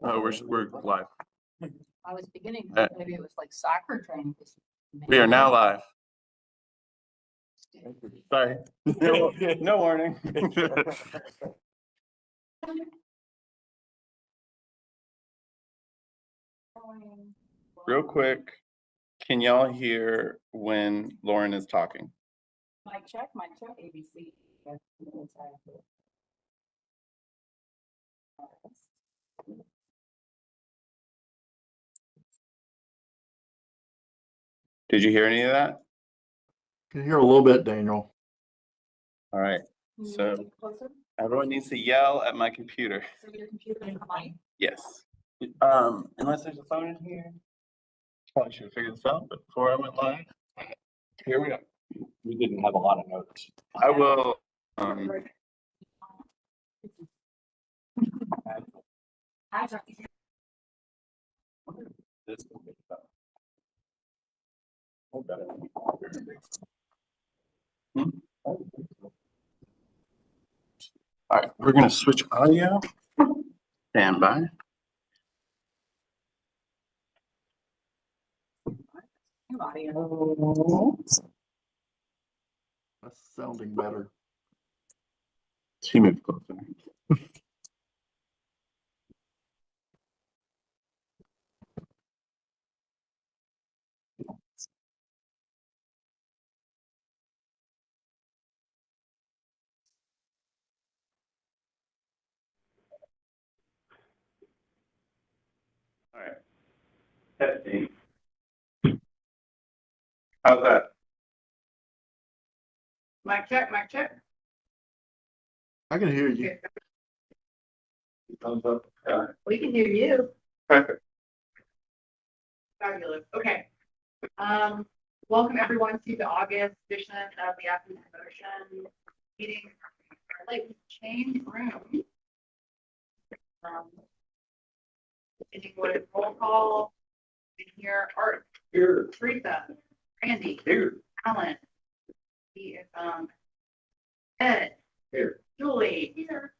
Oh, we're live. I was beginning to think maybe it was like soccer training. We are now live. Sorry. No warning. Real quick, can y'all hear when Lauren is talking? Mic check, ABC. Did you hear any of that? Can hear a little bit, Daniel. All right. So everyone needs to yell at my computer. So your computer and mic. Yes. Unless there's a phone in here. Probably should have figured this out, but before I went live, here we go. We didn't have a lot of notes. I will. This will be fun. All right, we're gonna switch audio. Stand by. That's sounding better. She moved closer. All right. Testing. How's that? Mic check, mic check. I can hear you. Thumbs up. We can hear you. Perfect. Fabulous. Okay. Welcome everyone to the August edition of the Athens Motion meeting. Like change room. Ending with roll call. In here, Art. Here. Teresa. Randy. Here. Alan. He is Ed. Here. Julie. Here.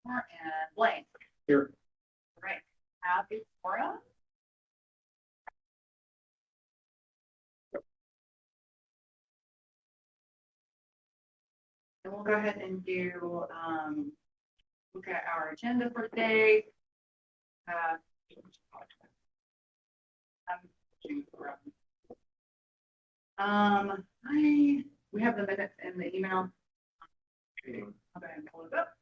And Blaine. Here. Right. Happy forum. And we'll go ahead and do look at our agenda for today. We have the minutes in the email. I'll go ahead and pull it up.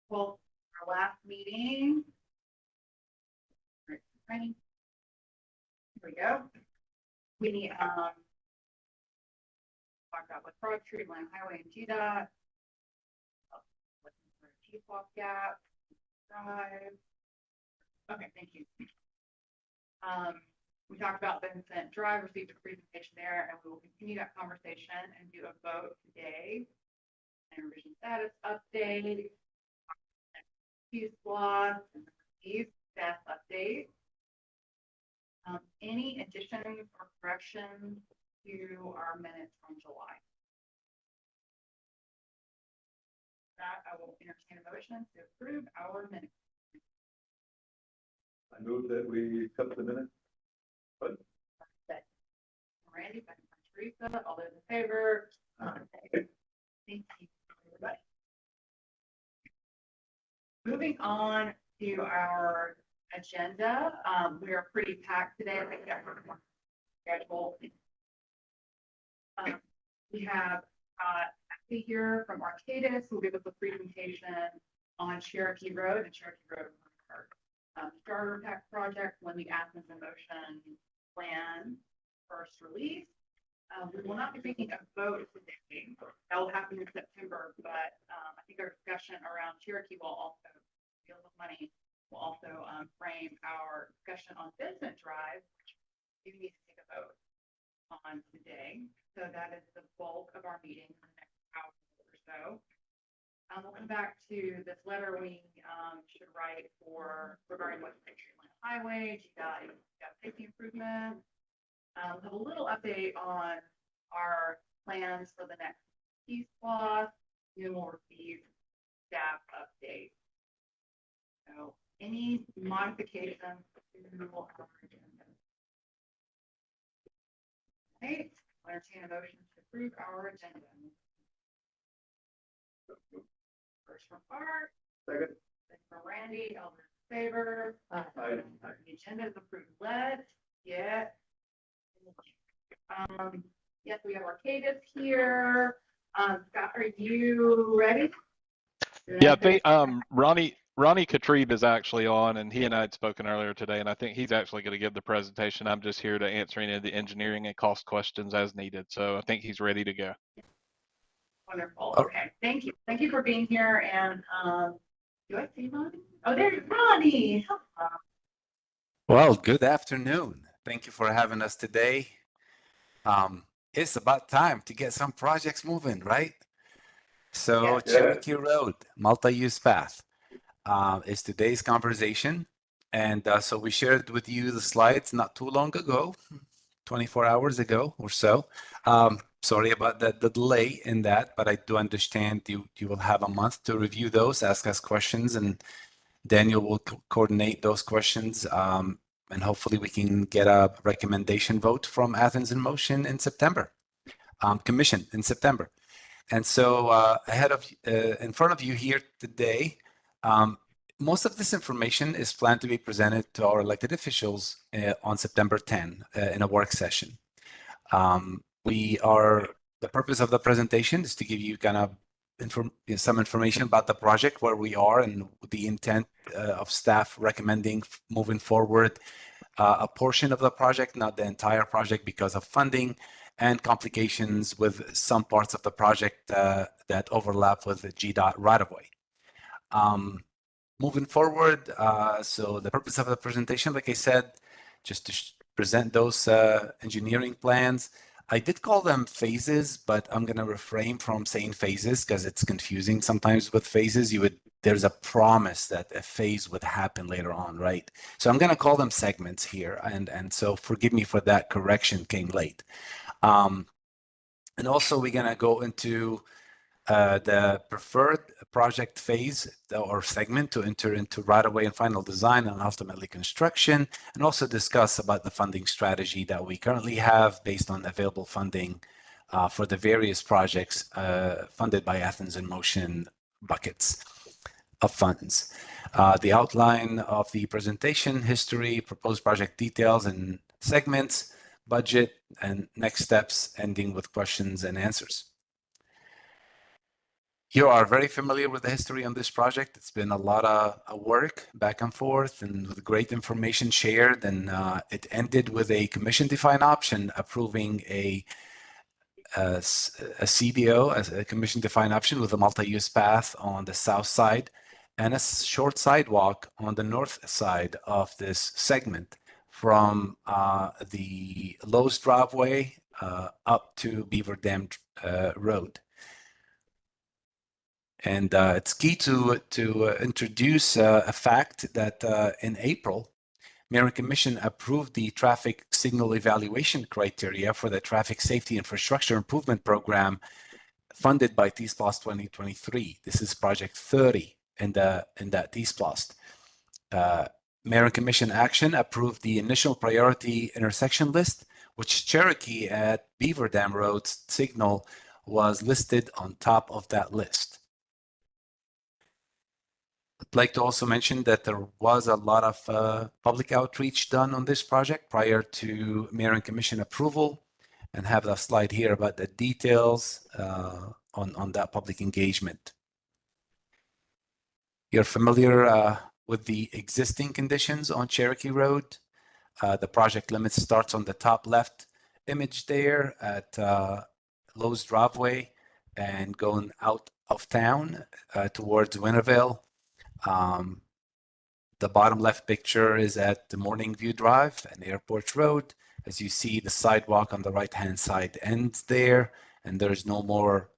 Well, our last meeting. Here we go. We need talk about what fraud, tree line, highway, and GDOT. Looking for a T-swap gap. Drive. Okay, thank you. We talked about Vincent Drive, received a presentation there, and we will continue that conversation and do a vote today. And revision status update. T-swap and received status update. Any additions or corrections to our minutes from July? That I will entertain a motion to approve our minutes. I move that we accept the minutes. Randy, second by Teresa, all those in favor? Thank you, everybody. Moving on to our agenda, we are pretty packed today. I think that we're schedule. We have Ashley here from Arcadis who will give us a presentation on Cherokee Road and Cherokee Road starter pack project when the Athens in Motion plan first release. We will not be making a vote today. That will happen in September, but I think our discussion around Cherokee will also deal with money. Will also frame our discussion on Vincent Drive, which we need to take a vote on today. So that is the bulk of our meeting for the next hour or so. We'll come back to this letter we should write for regarding what tree line. highway, you got safety improvement. We have a little update on our plans for the next piece class. You will receive staff update. So any modifications to our agenda? Okay, I'll entertain a motion to approve our agenda. First from Art, Second. second from Randy, all in favor? Aye. The agenda is approved. Let's get. Yes, we have Arcadis here. Scott, are you ready? Yeah, Ronnie Katrib is actually on, and he and I had spoken earlier today, and I think he's actually going to give the presentation. I'm just here to answer any of the engineering and cost questions as needed. So I think he's ready to go. Wonderful. Okay, thank you. Thank you for being here. And do I see Ronnie? Oh, there's Ronnie. Hello. Well, good afternoon. Thank you for having us today. It's about time to get some projects moving, right? So Yeah. Cherokee Road, multi-use path, is today's conversation. And so we shared with you the slides not too long ago, 24 hours ago or so. Sorry about the delay in that, but I do understand you will have a month to review those, ask us questions, and Daniel will coordinate those questions. And hopefully we can get a recommendation vote from Athens in Motion in September, Commission in September. And so in front of you here today, most of this information is planned to be presented to our elected officials on September 10 in a work session. The purpose of the presentation is to give you kind of some information about the project, where we are, and the intent of staff recommending moving forward a portion of the project, not the entire project, because of funding and complications with some parts of the project that overlap with the GDOT right-of-way. Moving forward, so the purpose of the presentation, like I said, just to present those engineering plans. I did call them phases, but I'm going to refrain from saying phases because it's confusing sometimes with phases. There's a promise that a phase would happen later on, right? So I'm going to call them segments here, and so forgive me for that correction, came late. And also we're going to go into the preferred project phase or segment to enter into right-of-way and final design and ultimately construction, and also discuss about the funding strategy that we currently have based on available funding for the various projects funded by Athens in Motion buckets of funds. The outline of the presentation, history, proposed project details and segments, budget, and next steps, ending with questions and answers. You are very familiar with the history on this project. It's been a lot of work back and forth and with great information shared. And it ended with a commission-defined option approving a CDO, a commission-defined option with a multi-use path on the south side and a short sidewalk on the north side of this segment from the Lowe's driveway up to Beaver Dam Road. And it's key to introduce a fact that in April, Mayor and Commission approved the traffic signal evaluation criteria for the Traffic Safety Infrastructure Improvement Program funded by T-SPLOST 2023. This is Project 30 in that T-SPLOST. Mayor and Commission action approved the initial priority intersection list, which Cherokee at Beaver Dam Road signal was listed on top of that list. I'd like to also mention that there was a lot of public outreach done on this project prior to Mayor and Commission approval, and have a slide here about the details on that public engagement. You're familiar with the existing conditions on Cherokee Road. The project limit starts on the top left image there at Lowe's driveway and going out of town towards Winterville. The bottom left picture is at the Morning View Drive and Airport Road. As you see, the sidewalk on the right-hand side ends there, and there's no more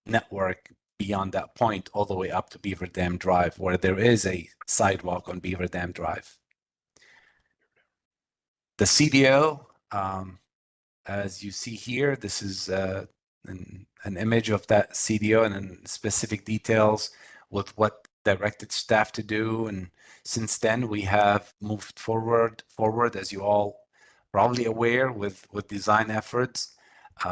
network beyond that point all the way up to Beaver Dam Drive, where there is a sidewalk on Beaver Dam Drive. The CDO, as you see here, this is an image of that CDO and in specific details with what directed staff to do. And since then, we have moved forward, as you all probably aware, with design efforts,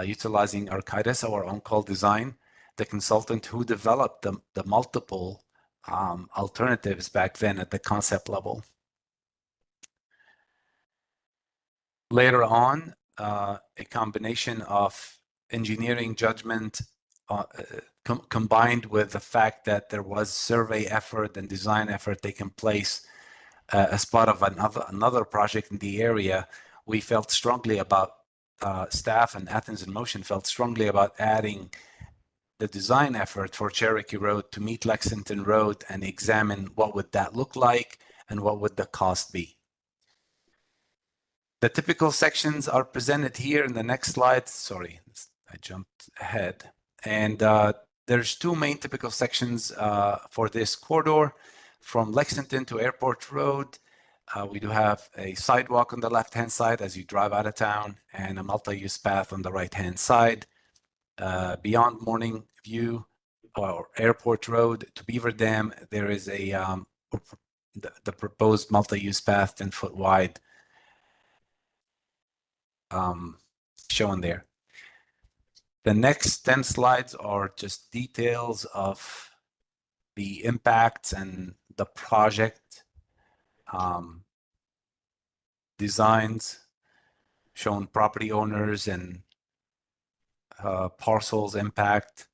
utilizing Arcadis, our on-call design, the consultant who developed the multiple alternatives back then at the concept level. Later on, a combination of engineering judgment combined with the fact that there was survey effort and design effort taking place as part of another project in the area, we felt strongly about, staff and Athens in Motion felt strongly about adding the design effort for Cherokee Road to meet Lexington Road and examine what would that look like and what would the cost be. The typical sections are presented here in the next slide. Sorry, I jumped ahead. And there's two main typical sections for this corridor. From Lexington to Airport Road, we do have a sidewalk on the left-hand side as you drive out of town and a multi-use path on the right-hand side. Beyond Morning View or Airport Road to Beaver Dam, there is the proposed multi-use path 10-foot wide shown there. The next 10 slides are just details of the impacts and the project designs, showing property owners and parcels impact.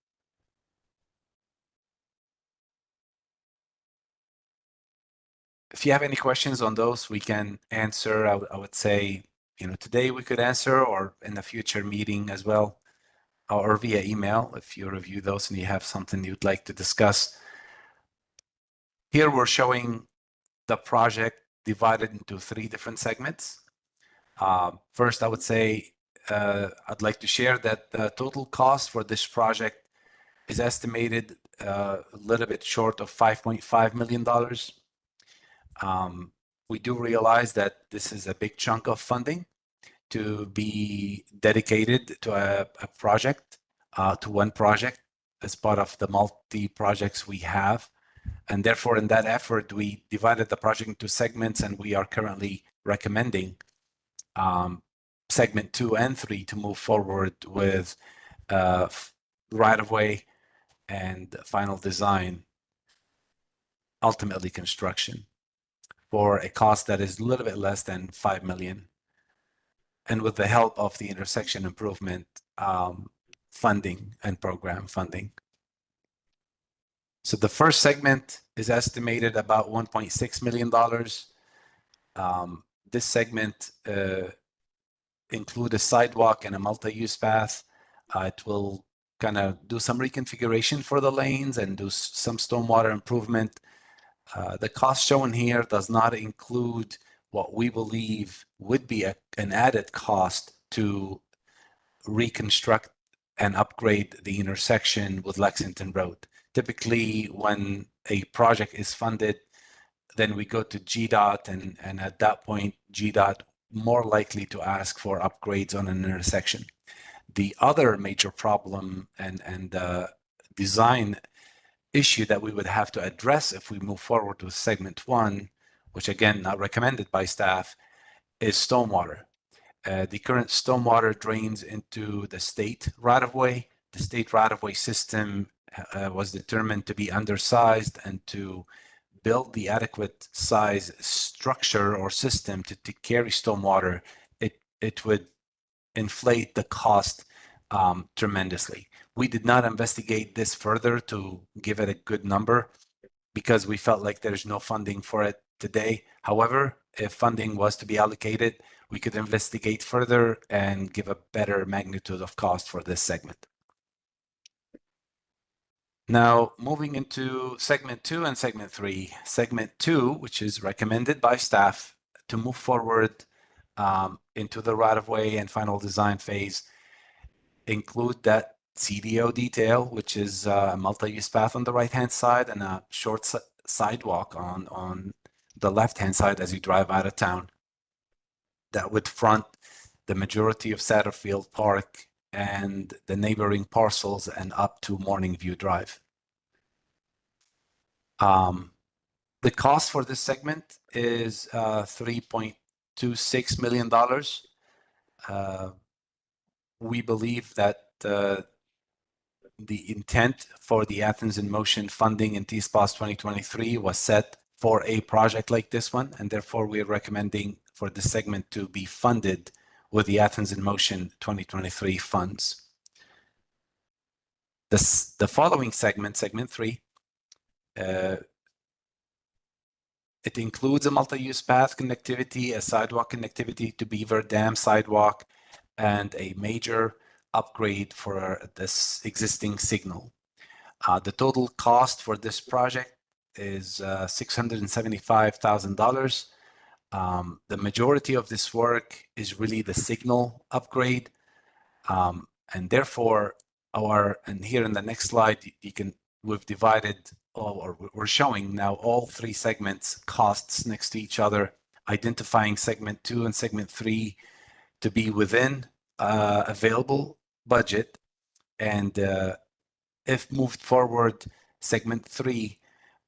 If you have any questions on those, we can answer. I would say, today we could answer, or in the future meeting as well, or via email if you review those and you have something you'd like to discuss. Here we're showing the project divided into 3 different segments. First, I would say I'd like to share that the total cost for this project is estimated a little bit short of $5.5 million. We do realize that this is a big chunk of funding to be dedicated to a project, to one project as part of the multi-projects we have. And therefore, in that effort, we divided the project into segments, and we are currently recommending segment 2 and 3 to move forward with right-of-way and final design, ultimately construction, for a cost that is a little bit less than $5 million. And with the help of the intersection improvement funding and program funding. So the first segment is estimated about $1.6 million. This segment include a sidewalk and a multi-use path. It will kind of do some reconfiguration for the lanes and do some stormwater improvement. The cost shown here does not include what we believe would be an added cost to reconstruct and upgrade the intersection with Lexington Road. Typically, when a project is funded, then we go to GDOT, and at that point, GDOT more likely to ask for upgrades on an intersection. The other major problem and design issue that we would have to address if we move forward with segment 1, which again, not recommended by staff, is stormwater. The current stormwater drains into the state right-of-way. The state right-of-way system was determined to be undersized, and to build the adequate size structure or system to carry stormwater, it would inflate the cost tremendously. We did not investigate this further to give it a good number because we felt like there's no funding for it today. However, if funding was to be allocated, we could investigate further and give a better magnitude of cost for this segment. Now, moving into segment 2 and segment 3. Segment 2, which is recommended by staff to move forward into the right-of-way and final design phase, include that CDO detail, which is a multi-use path on the right-hand side and a short sidewalk on the left-hand side as you drive out of town. that would front the majority of Satterfield Park and the neighboring parcels and up to Morning View Drive. The cost for this segment is $3.26 million. We believe that the intent for the Athens in Motion funding in T-SPOS 2023 was set for a project like this one, and therefore we are recommending for this segment to be funded with the Athens in Motion 2023 funds. The following segment, segment 3, it includes a multi-use path connectivity, a sidewalk connectivity to Beaver Dam sidewalk, and a major upgrade for this existing signal. The total cost for this project is $675,000. The majority of this work is really the signal upgrade, and therefore and here in the next slide we've divided, or we're showing now all 3 segments costs next to each other, identifying segment 2 and segment 3 to be within available budget, and if moved forward, segment 3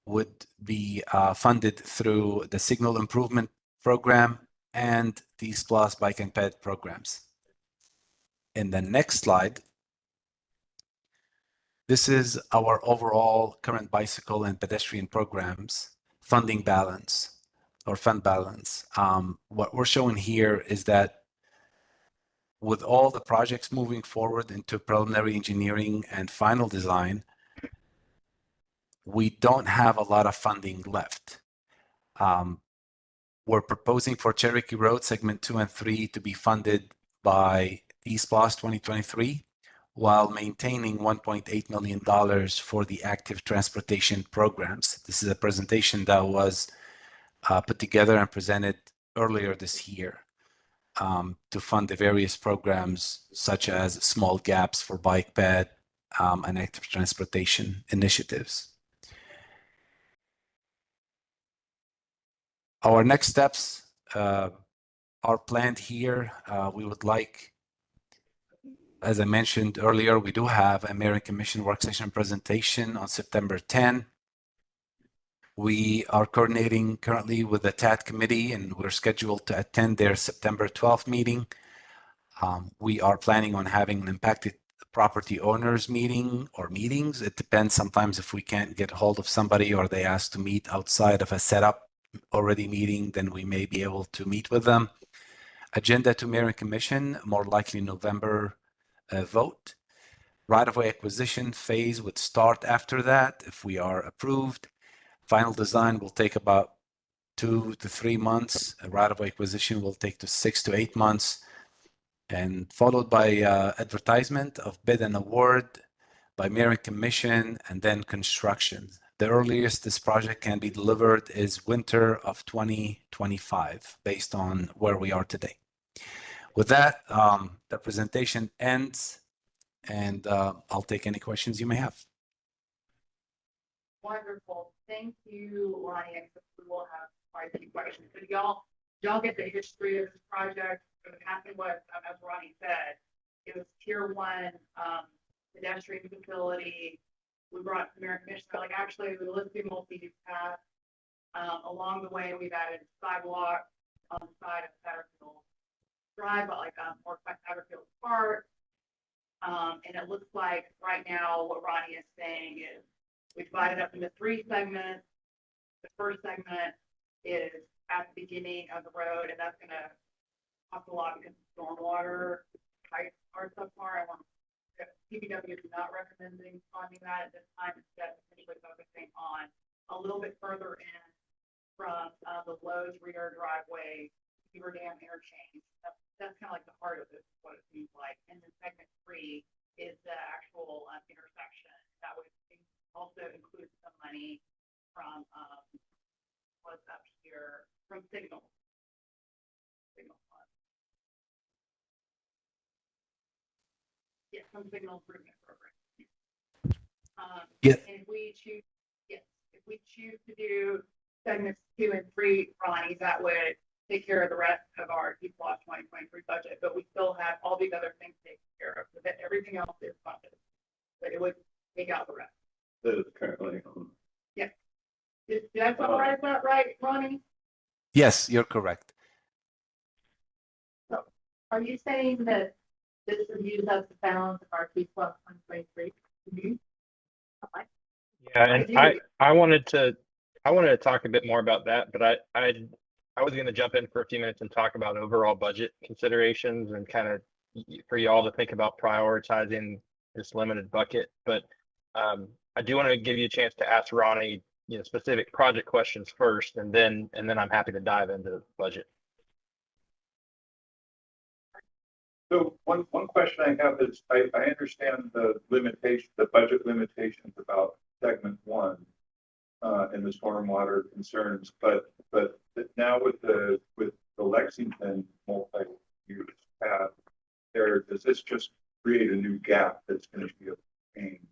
would be funded through the Signal Improvement Program and the SPLOS Bike and Ped programs. In the next slide, this is our overall current bicycle and pedestrian programs funding balance or fund balance. What we're showing here is that with all the projects moving forward into preliminary engineering and final design, we don't have a lot of funding left. We're proposing for Cherokee Road segment 2 and 3 to be funded by T-SPOS 2023, while maintaining $1.8 million for the active transportation programs. This is a presentation that was put together and presented earlier this year to fund the various programs such as small gaps for bike ped and active transportation initiatives. Our next steps are planned here. We would like, as I mentioned earlier, we do have a Mayor and Commission work session presentation on September 10. We are coordinating currently with the TAT committee, and we're scheduled to attend their September 12th meeting. We are planning on having an impacted property owners meeting or meetings. It depends sometimes if we can't get hold of somebody or they ask to meet outside of a setup already meeting, then we may be able to meet with them. Agenda to Mayor and Commission, more likely November vote. Right-of-way acquisition phase would start after that if we are approved. Final design will take about 2 to 3 months. A right-of-way acquisition will take to 6 to 8 months, and followed by advertisement of bid and award by Mayor and Commission, and then construction. The earliest this project can be delivered is winter of 2025, based on where we are today. With that, the presentation ends, and I'll take any questions you may have. Wonderful. Thank you, Lonnie. We will have quite a few questions. But y'all get the history of this project. What happened was, as Ronnie said, it was tier 1 pedestrian facility. We brought the Mayor and Commission, like, actually, let's do multi-use path. Along the way, we've added sidewalk on the side of Satterfield Drive, but like more by Satterfield Park. And it looks like right now what Ronnie is saying is we divided up into 3 segments. The first segment is at the beginning of the road, and that's going to cost a lot because stormwater pipes are subpar. PBW is not recommending funding that at this time. Instead, essentially focusing on a little bit further in from the Lowe's rear driveway, Beaver Dam interchange. That's kind of like the heart of this, what it seems like. And then segment 3 is the actual intersection. That would also include some money from what's up here from Signal Fund. Yeah, from Signal Improvement Program. Yeah. And if we choose to do segments 2 and 3, Ronnie, that would take care of the rest of our DPLOS 2023 budget, but we still have all these other things taken care of, so that everything else is funded. But it would take out the rest. That is currently, Did I summarize that right, Ronnie? Yes, you're correct. Are you saying that this would use up the balance of our DPLOS 2023? Yeah, and I wanted to talk a bit more about that, but I was going to jump in for a few minutes and talk about overall budget considerations and kind of for y'all to think about prioritizing this limited bucket. But I do want to give you a chance to ask Ronnie, specific project questions first, and then I'm happy to dive into the budget. So one question I have is, I understand the budget limitations about segment 1 and the stormwater concerns, but now with the Lexington multi-use path, does this just create a new gap that's going to be a pain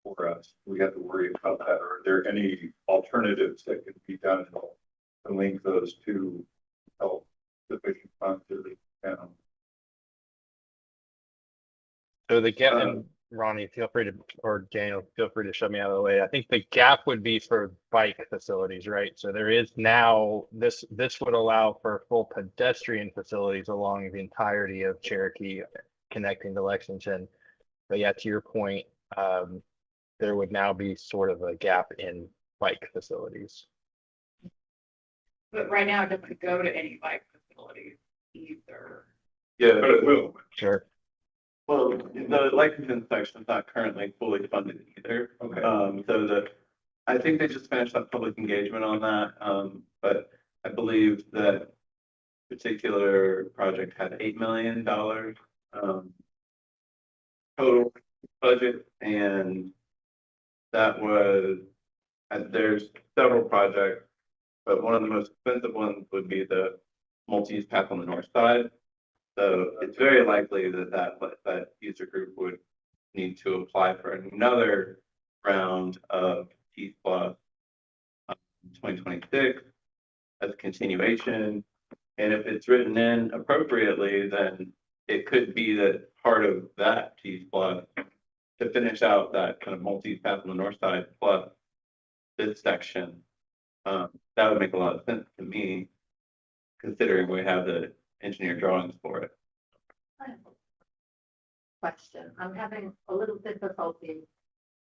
for us? We have to worry about that, or are there any alternatives that could be done to link those two help sufficient funds to the town? So the gap, and Ronnie, feel free to, or Daniel, feel free to shove me out of the way. I think the gap would be for bike facilities, right? So there is now, this would allow for full pedestrian facilities along the entirety of Cherokee connecting to Lexington. But yeah, to your point, there would now be sort of a gap in bike facilities. But right now, it doesn't go to any bike facilities either. yeah, but it will. Sure. Well, the Lexington section is not currently fully funded either. Okay. So I think they just finished up public engagement on that. But I believe that particular project had $8 million total budget, and that was, there's several projects, but one of the most expensive ones would be the multi-use path on the north side. So it's very likely that user group would need to apply for another round of DPLOS 2026 as a continuation. And if it's written in appropriately, then it could be that part of that DPLOS to finish out that kind of multi-use path on the north side plus this section. That would make a lot of sense to me, considering we have the engineer drawings for it. Question. I'm having a little difficulty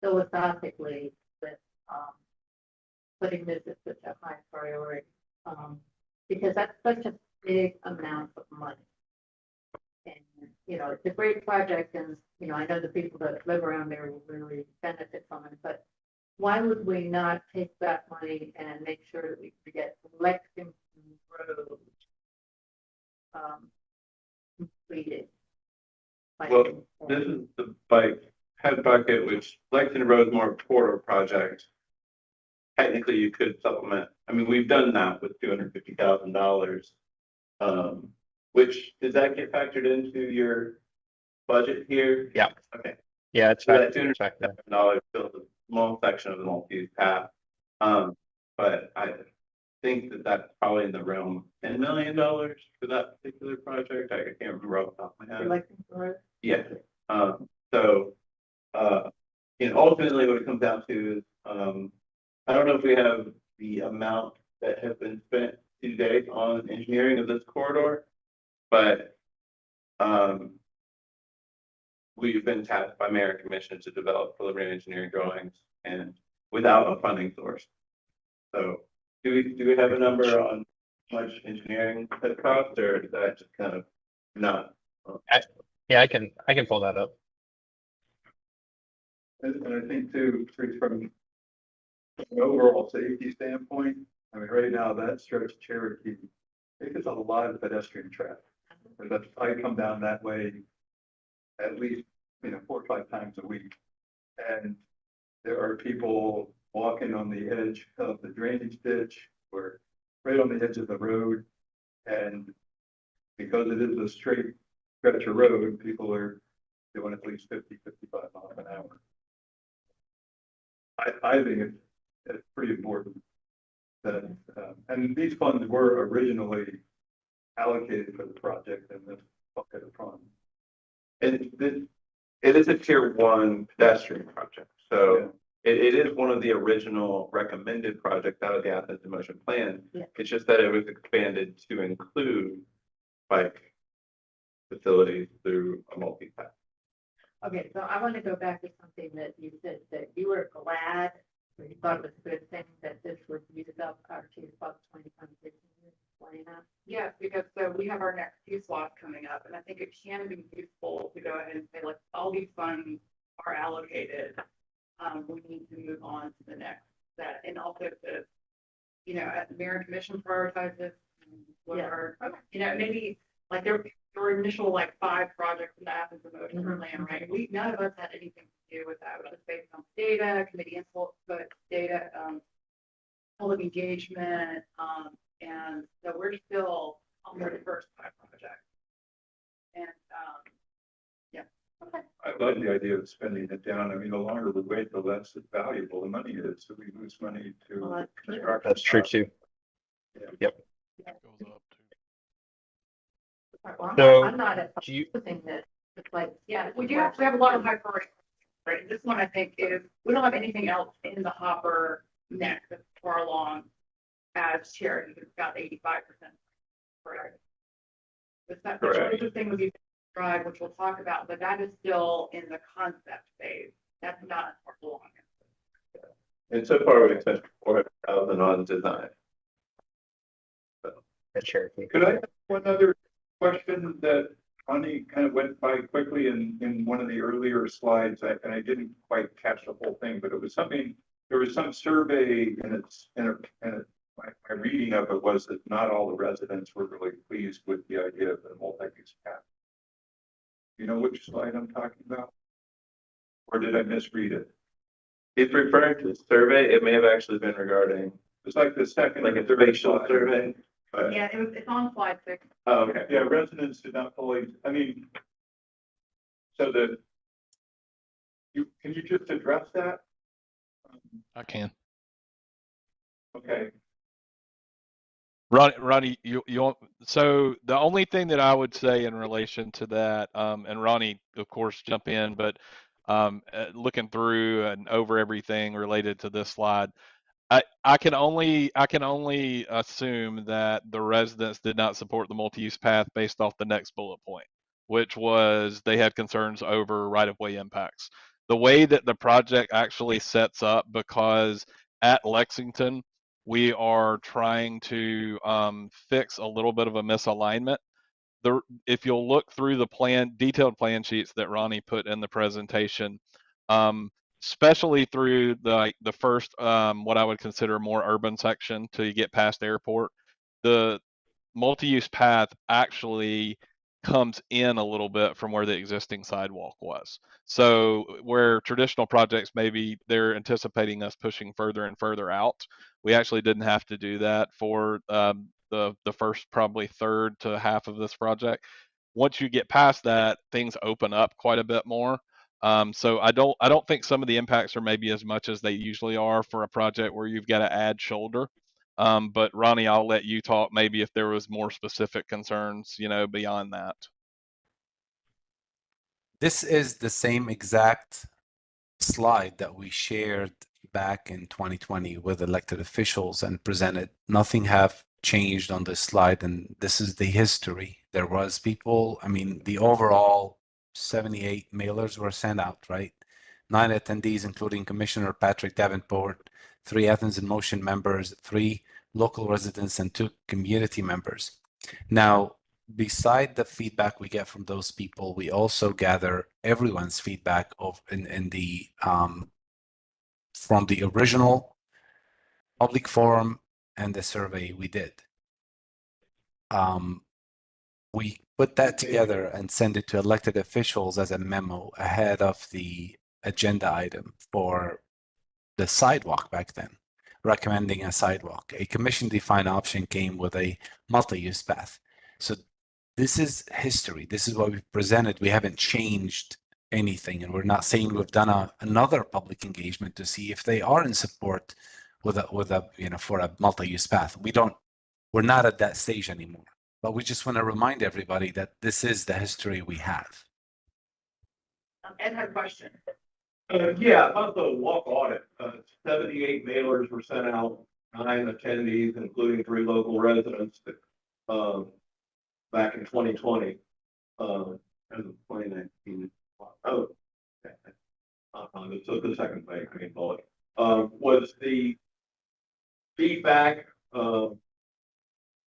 philosophically with putting this as such a high priority because that's such a big amount of money. And, it's a great project, and, I know the people that live around there will really benefit from it, but why would we not take that money and make sure that we could get Lexington Road completed? Well, this is the bike head bucket, which Lexington Road is more of a corridor project. Technically, you could supplement. I mean, we've done that with $250,000. Which does that get factored into your budget here? Yeah. Okay. Yeah, it's So that $250,000 fills a small section of the multi-use path. But I think that that's probably in the realm of $10 million for that particular project. I can't remember off the top of my head. Lexington Road? Yeah. So ultimately what it comes down to is, I don't know if we have the amount that has been spent to date on engineering of this corridor, but we've been tasked by Mayor and Commission to develop preliminary engineering drawings and without a funding source. So do we have a number on how much engineering that cost, or is that just kind of not? Yeah, I can pull that up. And I think too, from an overall safety standpoint, I mean, right now that stretch of Cherokee, it gets a lot of pedestrian traffic. But I come down that way at least, 4 or 5 times a week. And there are people walking on the edge of the drainage ditch or right on the edge of the road. And because it is a straight stretch of road, people are doing at least 50, 55 miles an hour. I think it's pretty important that, and these funds were originally allocated for the project in this bucket of funds. It is a tier one pedestrian project, so it is one of the original recommended projects out of the Athens in Motion plan. Yeah. It's just that it was expanded to include bike facilities through a multi-path. Okay, so I want to go back to something that you said, that you were glad, or you thought it was a good thing that this was used up our two bucks 2026. Explain that. Yes, because so we have our next two slots coming up, and I think it can be useful to go ahead and say, like, all these funds are allocated. We need to move on to the next set, and also to, you know, as the mayor and commission prioritizes, what Yeah. are, you know, maybe like there were initial like 5 projects in the Athens in Motion Mhm. plan, right? None of us had anything to do with that. It was just based on data, committee input, data, public engagement, and so we're still on the first 5 projects. And, yeah. Okay. I love the idea of spending it down. I mean, the longer we wait, the less valuable the money is. So we lose money to Well, that's true. construction. That's true costs. too. Goes up to. Well, So, I'm not do you- opposing this. It's like, Yeah, we have a lot of high priority, right? This one, I think, is, we don't have anything else in the hopper next as far along as charity. It's got 85%. Correct. It's that, the Correct. shortage thing with you drive, which we'll talk about, but that is still in the concept phase. That's not as far along. And so far, we've spent 400,000 on design. At Cherokee. Could I have one other question that Connie kind of went by quickly in one of the earlier slides, and I didn't quite catch the whole thing, but it was something, there was some survey my reading of it was that not all the residents were really pleased with the idea of the multi-use path. You know which slide I'm talking about? Or did I misread it? If referring to the survey, it may have actually been regarding It's like the second. like or a third racial slide. survey. But- Yeah, it's on slide 6. Oh, okay, yeah, residents did not fully, I mean, so can you just address that? I can. Okay, Ronnie, so the only thing that I would say in relation to that, and Ronnie, of course, jump in, but looking through and over everything related to this slide, I can only assume that the residents did not support the multi-use path based off the next bullet point, which was they had concerns over right-of-way impacts. The way that the project actually sets up, because at Lexington, we are trying to fix a little bit of a misalignment. If you'll look through the detailed plan sheets that Ronnie put in the presentation, especially through the first what I would consider more urban section till you get past airport, the multi-use path actually comes in a little bit from where the existing sidewalk was. So where traditional projects, maybe they're anticipating us pushing further and further out, we actually didn't have to do that for the first probably third to half of this project. Once you get past that, things open up quite a bit more. So I don't think some of the impacts are maybe as much as they usually are for a project where you've got to add shoulder. But Ronnie, I'll let you talk maybe if there was more specific concerns, beyond that. This is the same exact slide that we shared back in 2020 with elected officials and presented. Nothing have changed on this slide, and this is the history. There was people, I mean, the overall 78 mailers were sent out, right? 9 attendees, including Commissioner Patrick Davenport, 3 Athens in Motion members, 3 local residents, and 2 community members. Now, beside the feedback we get from those people, we also gather everyone's feedback in the from the original public forum and the survey we did. We put that together and send it to elected officials as a memo ahead of the agenda item for the sidewalk back then, recommending a sidewalk. A commission-defined option came with a multi-use path. So this is history. This is what we've presented. We haven't changed anything, and we're not saying we've done another public engagement to see if they are in support for a multi-use path. We're not at that stage anymore. But we just want to remind everybody that this is the history we have. Ed had a question. Yeah, about the walk audit, 78 mailers were sent out, 9 attendees, including 3 local residents, back in 2020. As of 2019. Oh. Okay. So the second thing, I mean, bullet, was the feedback,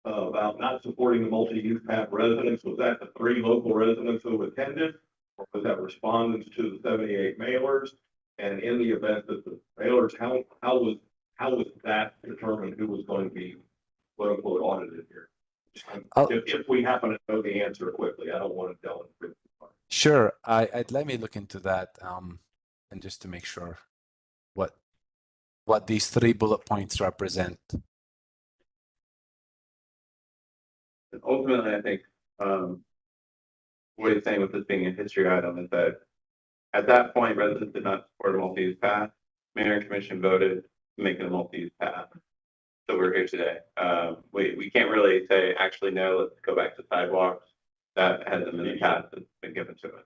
about not supporting the multi-use path residents, was that the 3 local residents who attended? Or was that respondents to the 78 mailers? And in the event that the mailers, how was that determined who was going to be quote unquote audited here? If we happen to know the answer quickly, I don't want to delve into it. Sure, I'd let me look into that, and just to make sure what these 3 bullet points represent. And ultimately, I think what he's saying with this being a history item is that at that point, residents did not support a multi-use path. Mayor and commission voted to make it a multi-use path. So we're here today. We can't really say, actually, no, let's go back to sidewalks. That hasn't been the path that's been given to us.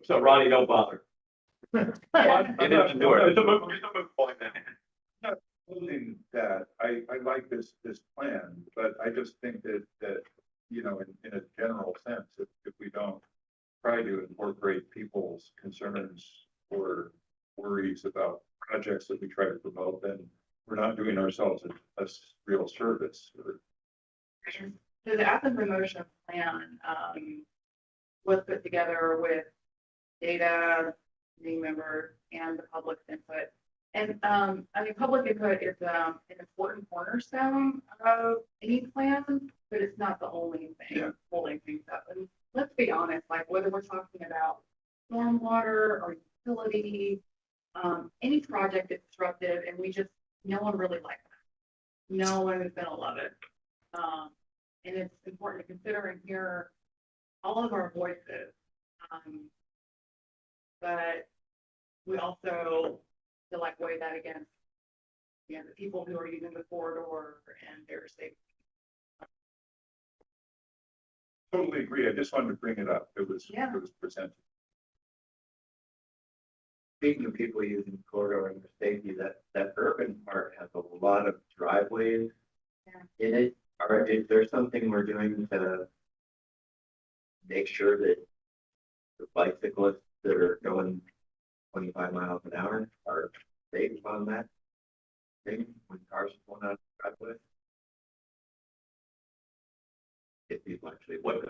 So Ronnie, don't bother. It is endorsed. It's a moot point then. Including that, I like this plan, but I just think that you know, in a general sense, if we don't try to incorporate people's concerns or worries about projects that we try to promote, then we're not doing ourselves a real service. So the Athens promotion plan was put together with data, community members, and the public's input. And I mean, public input is an important cornerstone of any plan, but it's not the only thing holding things up. And let's be honest, like whether we're talking about stormwater or utility, any project that's disruptive, and no one really likes that. No one is gonna love it. And it's important to consider and hear all of our voices. But we also to like weigh that against, the people who are using the corridor and their safety. Totally agree. I just wanted to bring it up. It was presented. Speaking of people using the corridor and their safety, that urban part has a lot of driveways in it. Is there something we're doing to make sure that the bicyclists that are going 25 miles an hour are safe on that thing when cars are going out of the driveway? If people actually, what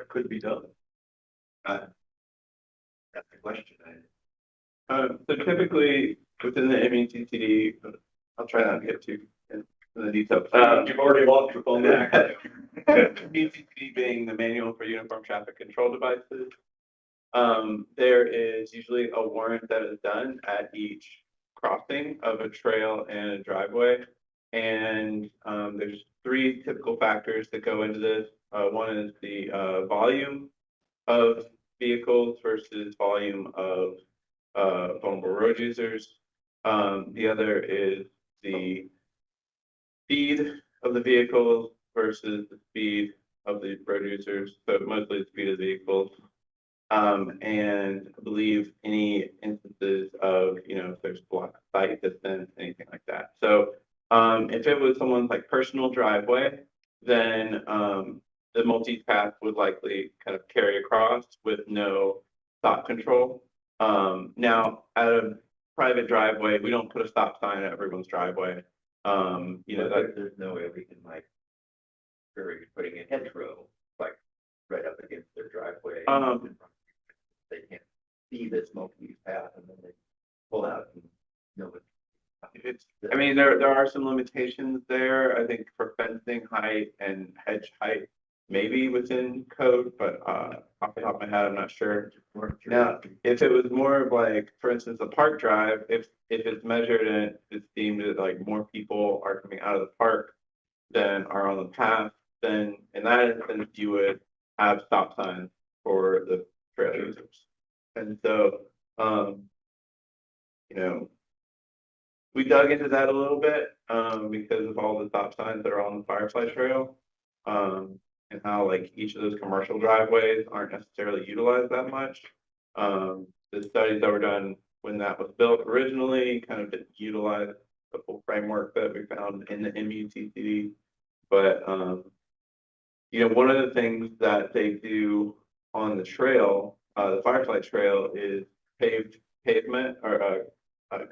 could be done? That's the question. So typically within the MECCD, I'll try not to get too in the details. You've already lost your phone. MECCD being the manual for uniform traffic control devices. There is usually a warrant that is done at each crossing of a trail and a driveway. And there's 3 typical factors that go into this. One is the volume of vehicles versus volume of vulnerable road users. The other is the speed of the vehicles versus the speed of the road users. So mostly the speed of the vehicles. And I believe any instances of, if there's block sight distance, anything like that. So if it was someone's like personal driveway, then the multi path would likely kind of carry across with no stop control. Now at a private driveway, we don't put a stop sign at everyone's driveway. There's no way we can putting a hedgerow like right up against their driveway. They can't see this multi-use path and then they pull out and there are some limitations there. I think for fencing height and hedge height, maybe within code, but off the top of my head, I'm not sure. Now, if it was more of like, for instance, a park drive, if it's measured and it's deemed that like more people are coming out of the park than are on the path, then in that instance, you would have stop signs for the trail users. And so, we dug into that a little bit, because of all the stop signs that are on the Firefly Trail. And how like each of those commercial driveways aren't necessarily utilized that much. The studies that were done when that was built originally kind of didn't utilize the full framework that we found in the MUTCD. But, one of the things that they do on the trail, the Firefly Trail, is paved pavement or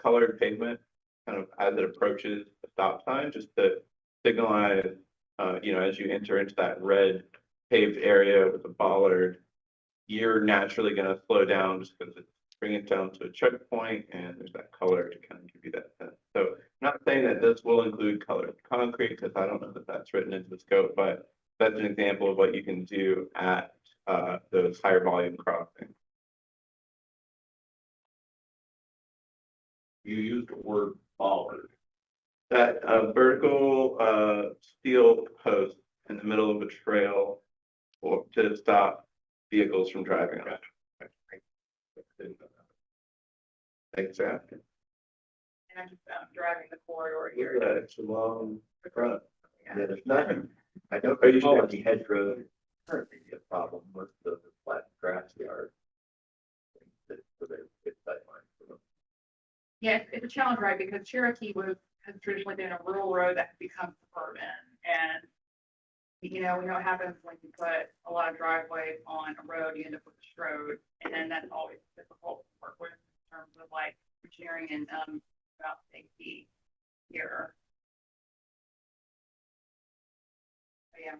colored pavement, kind of as it approaches the stop sign, just to signalize, as you enter into that red paved area with the bollard, you're naturally going to slow down just because it's bringing it down to a checkpoint, and there's that color to kind of give you that sense. So I'm not saying that this will include colored concrete, because I don't know that that's written into the scope, but that's an example of what you can do at those higher volume crossings. You used the word bollard. That vertical steel post in the middle of a trail or to stop vehicles from driving on it. Thanks for asking. And I'm just driving the corridor here. Yeah, it's along the front. Yeah. Yeah, there's nothing. I don't, Are you recall sure? any hedgerow currently a problem with the flat grass yard. Yeah, it's a challenge, right? Because Cherokee has traditionally been a rural road that has become suburban. And, we know what happens when you put a lot of driveways on a road, you end up with a road. And then that's always difficult to work with in terms of like engineering and about safety here. But yeah.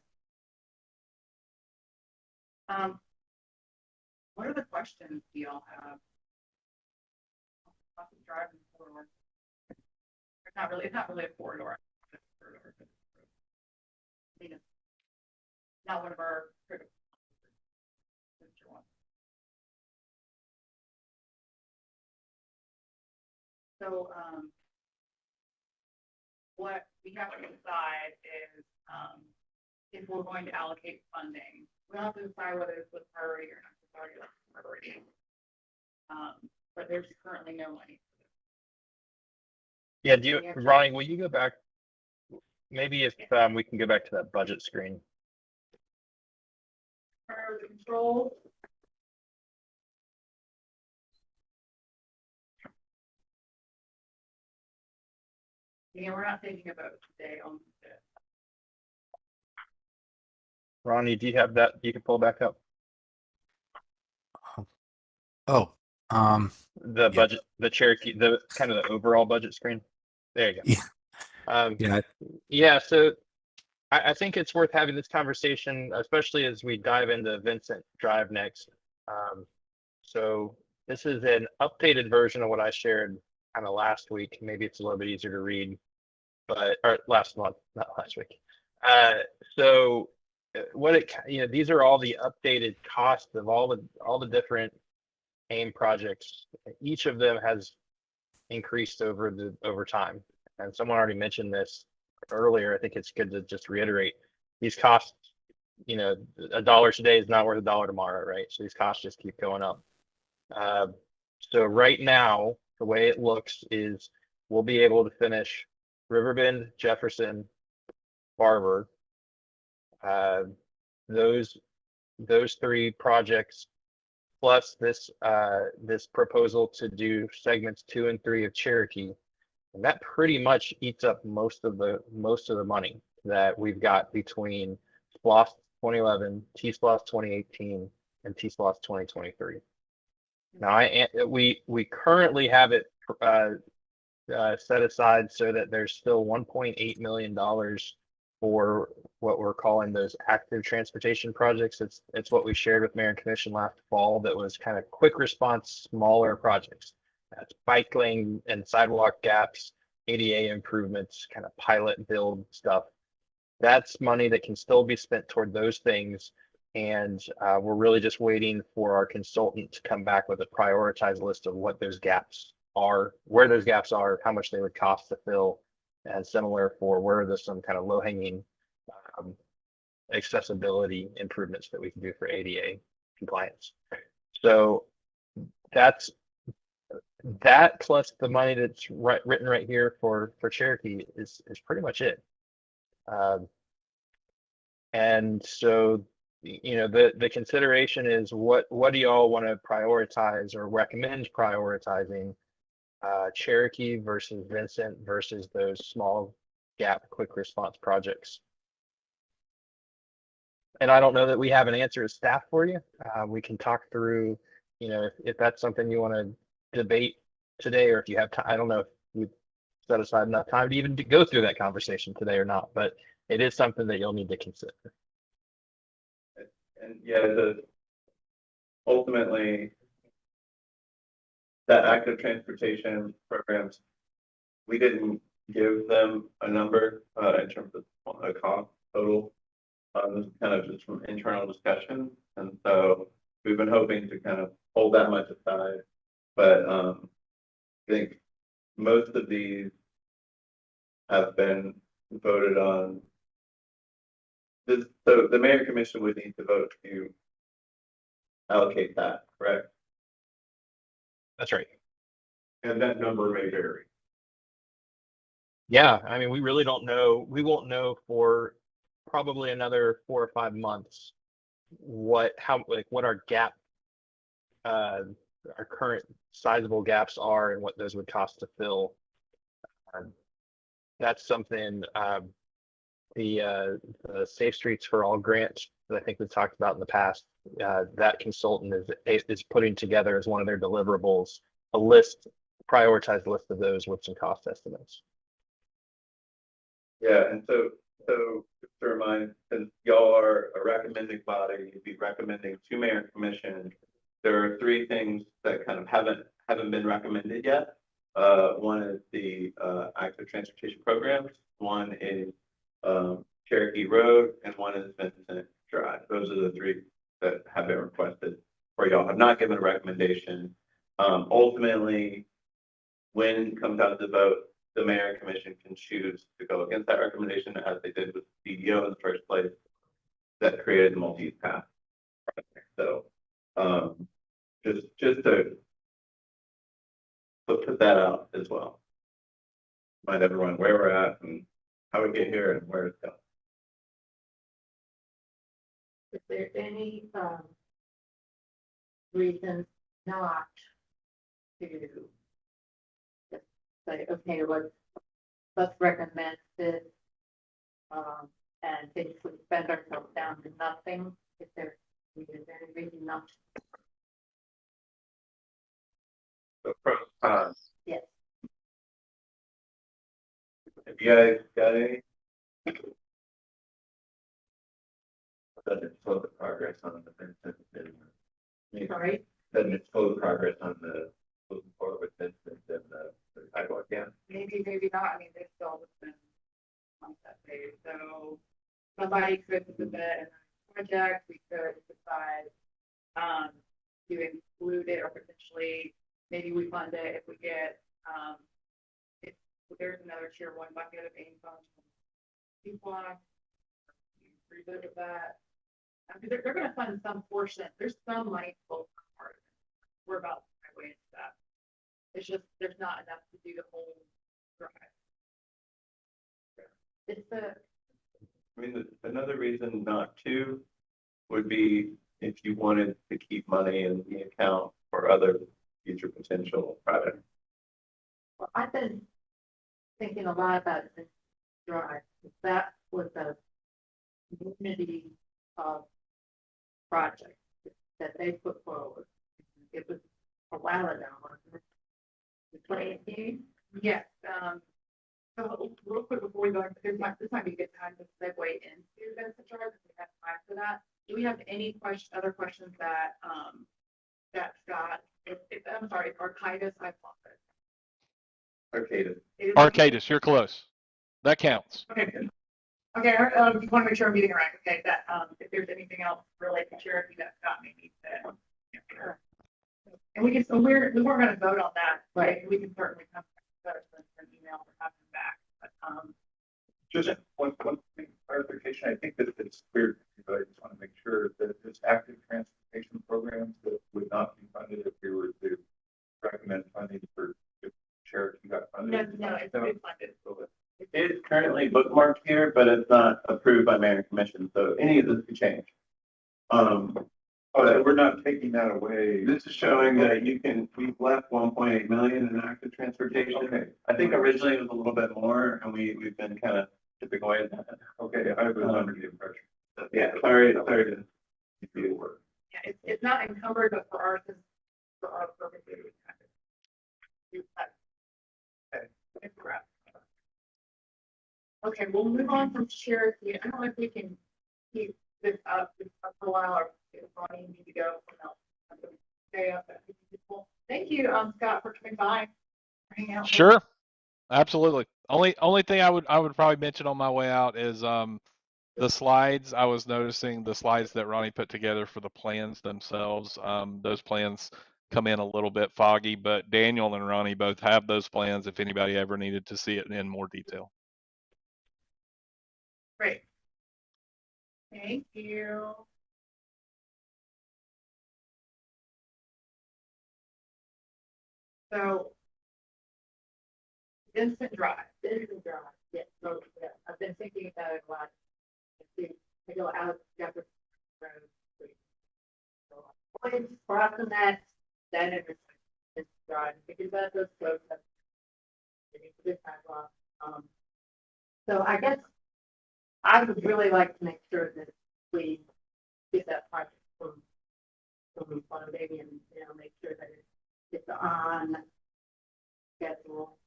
What other questions do y'all have? Driving corridor. It's not really a corridor. It's a corridor. I mean, it's not one of our critical. So, what we have to decide is, if we're going to allocate funding. We don't have to decide whether it's with priority or not priority. But there's currently no money. Yeah, Ronnie, will you go back? Maybe if we can go back to that budget screen. Priority control. Yeah, we're not thinking about it today on this. Ronnie, do you have that you can pull back up? Oh, The budget, the Cherokee, the kind of the overall budget screen. There you go. yeah, Yeah, so I think it's worth having this conversation, especially as we dive into Vincent Drive next. So this is an updated version of what I shared kind of last week. Maybe it's a little bit easier to read, or last month, not last week. So these are all the updated costs of all the different AIM projects. Each of them has increased over time. And someone already mentioned this earlier. I think it's good to just reiterate these costs. $1 today is not worth $1 tomorrow, right? So these costs just keep going up. So right now, the way it looks is we'll be able to finish Riverbend, Jefferson, Barber. Those three projects, plus this proposal to do segments 2 and 3 of Cherokee, and that pretty much eats up most of the money that we've got between SPLOST 2011, T-SPLOST 2018, and T-SPLOST 2023. Now, we currently have it set aside so that there's still $1.8 million for what we're calling those active transportation projects. It's what we shared with Mayor and Commission last fall. That was kind of quick response, smaller projects. That's bike lane and sidewalk gaps, ADA improvements, kind of pilot build stuff. That's money that can still be spent toward those things. And we're really just waiting for our consultant to come back with a prioritized list of what those gaps are, where those gaps are, how much they would cost to fill, and similar for where there's some kind of low-hanging accessibility improvements that we can do for ADA compliance. So that's that plus the money that's written right here for Cherokee is pretty much it. And so, you know, the consideration is what do y'all want to prioritize or recommend prioritizing, Cherokee versus Vincent versus those small gap quick response projects? And I don't know that we have an answer as staff for you. We can talk through, you know, if that's something you want to debate today, or if you have time. I don't know if we set aside enough time to even go through that conversation today or not, but it is something that you'll need to consider. And yeah, ultimately, that active transportation programs, we didn't give them a number in terms of a cost total. This is kind of just from internal discussion, and so we've been hoping to kind of hold that much aside. But I think most of these have been voted on. So the mayor commission would need to vote to allocate that, correct? That's right. And that number may vary. Yeah, I mean, we really don't know. We won't know for probably another 4 or 5 months what our gap, our current sizable gaps are and what those would cost to fill. That's something, the Safe Streets for All grant that I think we've talked about in the past, that consultant is putting together as one of their deliverables a list, prioritized list of those with some cost estimates. Yeah, and so just to remind, since y'all are a recommending body, you'd be recommending to mayor and commission. There are 3 things that kind of haven't been recommended yet. One is the active transportation programs, one is Cherokee Road, and one is Vincent Drive. Those are the 3 that have been requested, or y'all have not given a recommendation. Ultimately, when it comes down to the vote, the mayor and commission can choose to go against that recommendation, as they did with CDO in the first place, that created the multi-use path. So just to put that out as well. Remind everyone where we're at and how we get here and where it's going. Is there any reason not to just say, okay, let's recommend this, and basically spend ourselves down to nothing? Is there any reason not to? So pros, cons. Yes. If you guys got any? Doesn't it slow the progress on the Vincent and Sorry? doesn't it slow the progress on the moving forward with Vincent and the sidewalk? Yeah. Maybe not. I mean, they still been on that page. So somebody could submit a project. We could decide to include it, or potentially maybe we fund it if we get if there's another tier 1 bucket of AIM funds. People revisit that. Because they're going to fund some portion. There's some money flow from part of it. We're about halfway into that. It's just there's not enough to do the whole drive. It's I mean, another reason not to would be if you wanted to keep money in the account for other future potential projects. Well, I've been thinking a lot about this drive. That was a community project that they put forward. It was a while ago, wasn't it? 2018? yes. So real quick before we go, this might be a good time to segue into Vincent Drive if we have time for that. Do we have any other questions that Scott? I'm sorry, Architas, I apologize. Arcadis. It is- Arcadis, you're close. That counts. Okay, good. Okay, just want to make sure I'm getting it right. Okay, that if there's anything else related to Cherokee that Scott may need to. Yeah. And we weren't going to vote on that, right? We can certainly come back to an email or have them back. But Just one thing, clarification. I think that it's clear, but I just want to make sure that this active transportation programs that would not be funded if we were to recommend funding for currently bookmarked here, but it's not approved by mayor and commission, so any of this could change. So we're not taking that away. This is showing that we've left 1.8 million in active transportation. Okay. I think originally it was a little bit more, and we've been kind of chipping away at that. Okay, I was under the impression. Yeah, sorry to give you the word. Yeah, it's not encumbered, but for our purposes. we kind of do that. Okay, it's correct. Okay, we'll move on from Cherokee. I don't know if we can keep this up for a while, or if Ronnie needs to go. Okay, thank you, Scott, for coming by. Hanging out. Sure, absolutely. Only thing I would probably mention on my way out is the slides. I was noticing the slides that Ronnie put together for the plans themselves. Those plans come in a little bit foggy, but Daniel and Ronnie both have those plans if anybody ever needed to see it in more detail. Great. Thank you. So, Vincent Drive. Yeah, so, yeah, I've been thinking about it a lot. I go out Jefferson Road. So, always crossing that intersection, drive, because that those roads have. Good sidewalk. So I guess I would really like to make sure that we get that project from funding and, make sure that it's on schedule.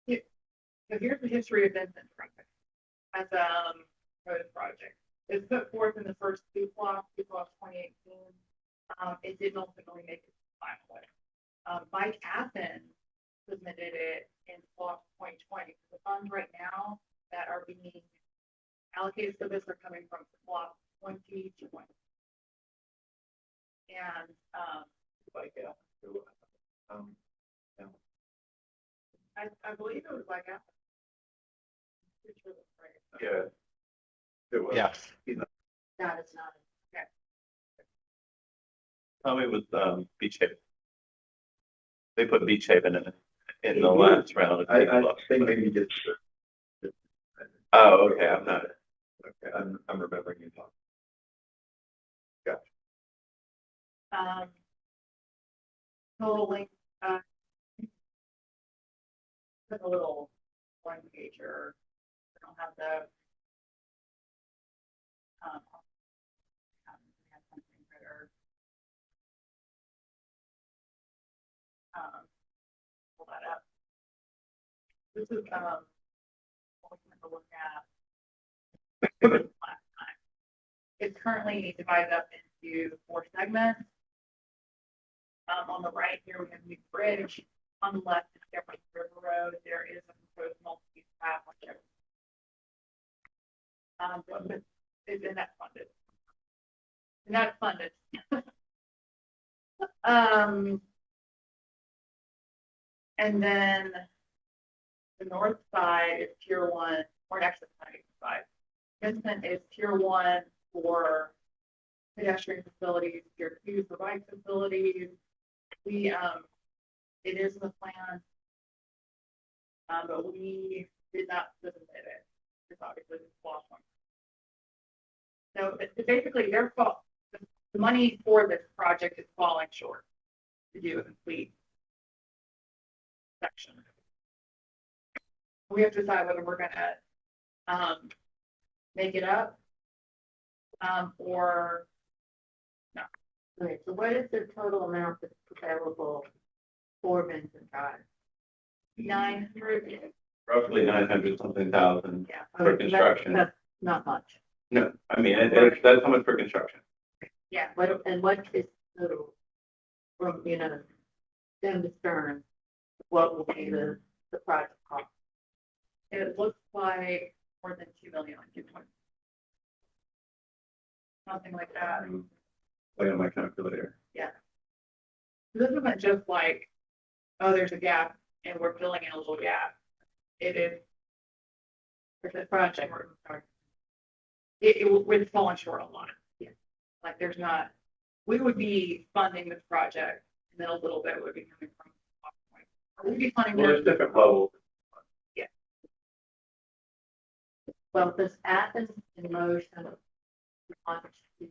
So here's the history of Vincent Drive as a road project. It was put forth in the first two blocks 2018. It didn't ultimately make it to the final way. Bike Athens submitted it in block 2020. The funds right now that are being allocated to this are coming from block 2020. And I believe it was Bike Athens. Pretty sure that's right. Yeah. It was. Yeah. That is not. Tommy was Beach Haven. They put Beach Haven in the last round. I think maybe just. Oh, okay. I'm not. Okay, I'm remembering you talking. Total length, put a little one pager. I don't have the. Have something better. Pull that up. This is what we're going to look at last time. It's currently divided up into 4 segments. On the right here, we have New Bridge. On the left is Jefferson River Road. There is a proposed multi-use path on Jefferson. But it's in that funded. And that's funded. And then the north side is tier 1, or actually not even side. Vincent is tier 1 for pedestrian facilities, tier 2 for bike facilities. It is in the plan, but we did not submit it. It's obviously the lost one. So basically, their fault. The money for this project is falling short to do a complete section. We have to decide whether we're going to make it up or no. Okay, so what is the total amount that's available for Vincent Drive? 900. Roughly 900 something thousand. Yeah. For construction. That's not much. No, I mean, that's how much for construction. Yeah. What is total from, stem to stern? What will be the project cost? It looks like more than 2 million, like 2.0. Something like that. Play on my calculator. Yeah. This isn't just like, oh, there's a gap and we're filling in a little gap. It is. For the project, we're falling short a lot. Yeah. Like there's not, we would be funding this project and then a little bit would be coming from. We'd be funding. Well, there's different levels. Yeah. Well, does Athens in motion want to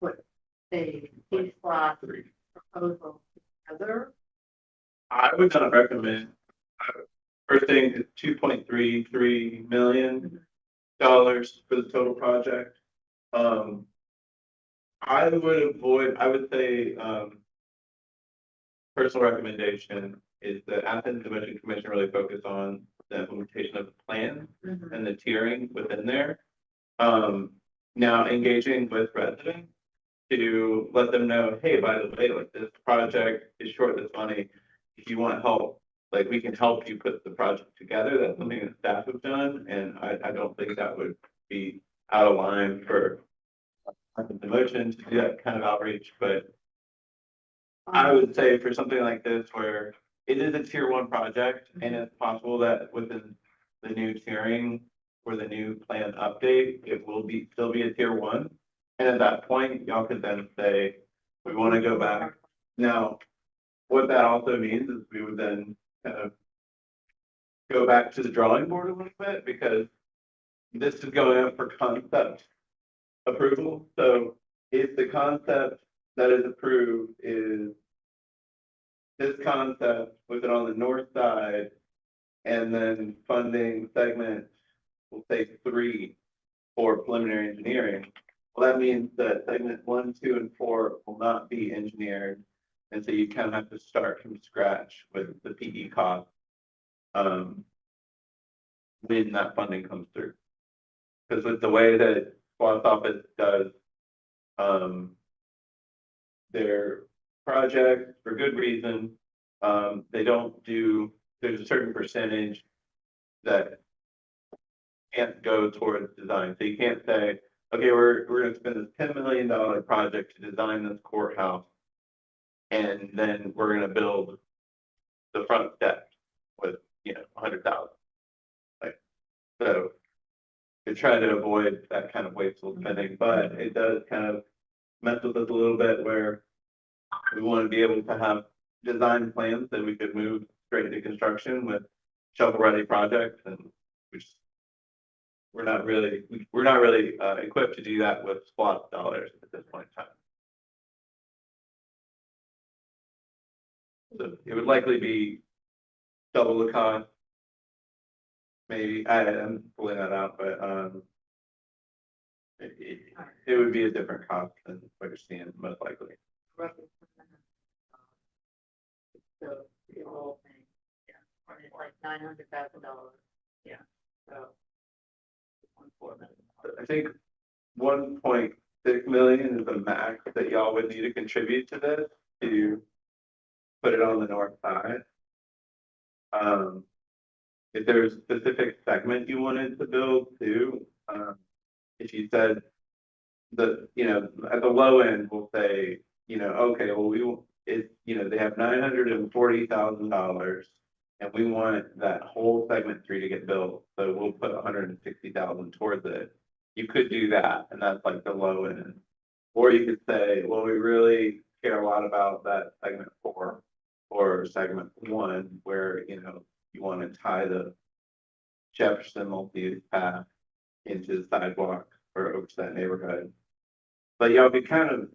put a piece plot proposal together? I would not recommend, first thing is $2.33 million for the total project. I would say, personal recommendation is that Athens Dimension Commission really focus on the implementation of the plan and the tiering within there. Now engaging with residents to let them know, hey, by the way, like this project is short this money. If you want help, like we can help you put the project together. That's something that staff have done, and I don't think that would be out of line for the motion to do that kind of outreach, but I would say for something like this where it is a tier 1 project and it's possible that within the new tiering or the new plan update, it will still be a tier 1. And at that point, y'all could then say, we want to go back. Now, what that also means is we would then kind of go back to the drawing board a little bit because this is going up for concept approval. So if the concept that is approved is this concept with it on the north side, and then funding segment, we'll say 3 for preliminary engineering. Well, that means that segment 1, 2, and 4 will not be engineered. And so you kind of have to start from scratch with the PE cost when that funding comes through. Because with the way that Squad's office does their projects for good reason, they don't do, there's a certain percentage that can't go towards design. So you can't say, okay, we're going to spend this $10 million project to design this courthouse, and then we're going to build the front steps with, you know, 100,000. Like, so to try to avoid that kind of wasteful spending, but it does kind of mess with us a little bit where we want to be able to have design plans that we could move straight into construction with shovel-ready projects, and we're not really equipped to do that with SWAT dollars at this point in time. So it would likely be double the cost. Maybe I'm pulling that out, but it would be a different cost than what you're seeing most likely. So the whole thing, yeah, it's like $900,000. Yeah. So. 1.4 million. I think 1.6 million is the max that y'all would need to contribute to this to put it on the north side. If there's a specific segment you wanted to build too, if you said the, you know, at the low end, we'll say, you know, okay, well, you know, they have $940,000 and we want that whole segment 3 to get built. So we'll put 160,000 towards it. You could do that, and that's like the low end. Or you could say, well, we really care a lot about that segment 4 or segment 1, where, you know, you want to tie the Jefferson multi-use path into the sidewalk or over to that neighborhood. But y'all could kind of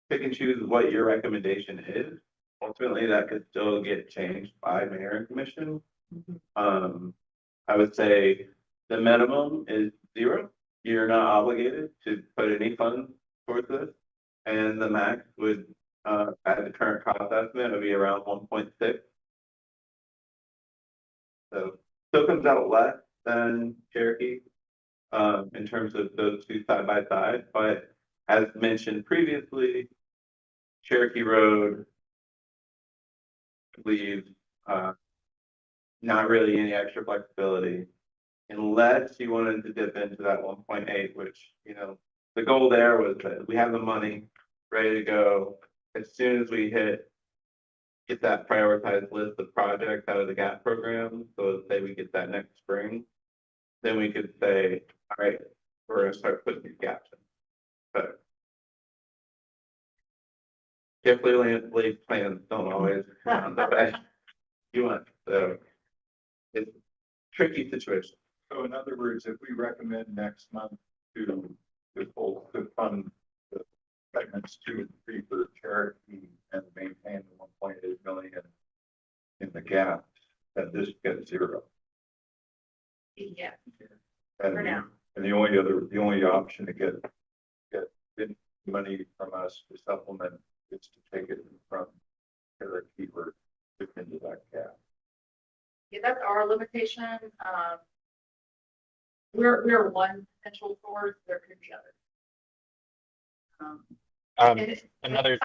pick and choose what your recommendation is. Ultimately, that could still get changed by mayor and commission. I would say the minimum is 0. You're not obligated to put any funds towards this. And the max would, at the current cost estimate, would be around 1.6. So still comes out less than Cherokee in terms of those two side by side. But as mentioned previously, Cherokee Road leaves not really any extra flexibility unless you wanted to dip into that 1.8, which, you know, the goal there was that we have the money ready to go as soon as we get that prioritized list of projects out of the GAP program. So say we get that next spring, then we could say, all right, we're going to start putting these gaps in. But carefully laid plans don't always the best you want. So it's a tricky situation. So in other words, if we recommend next month to fund the segments 2 and 3 for Cherokee and maintain the 1.8 million in the gap, then this gets 0. Yeah, And, For now. and the only option to get money from us to supplement is to take it from Cherokee or dip into that gap. yeah, that's our limitation. We're one potential source, there could be others. And it- Another,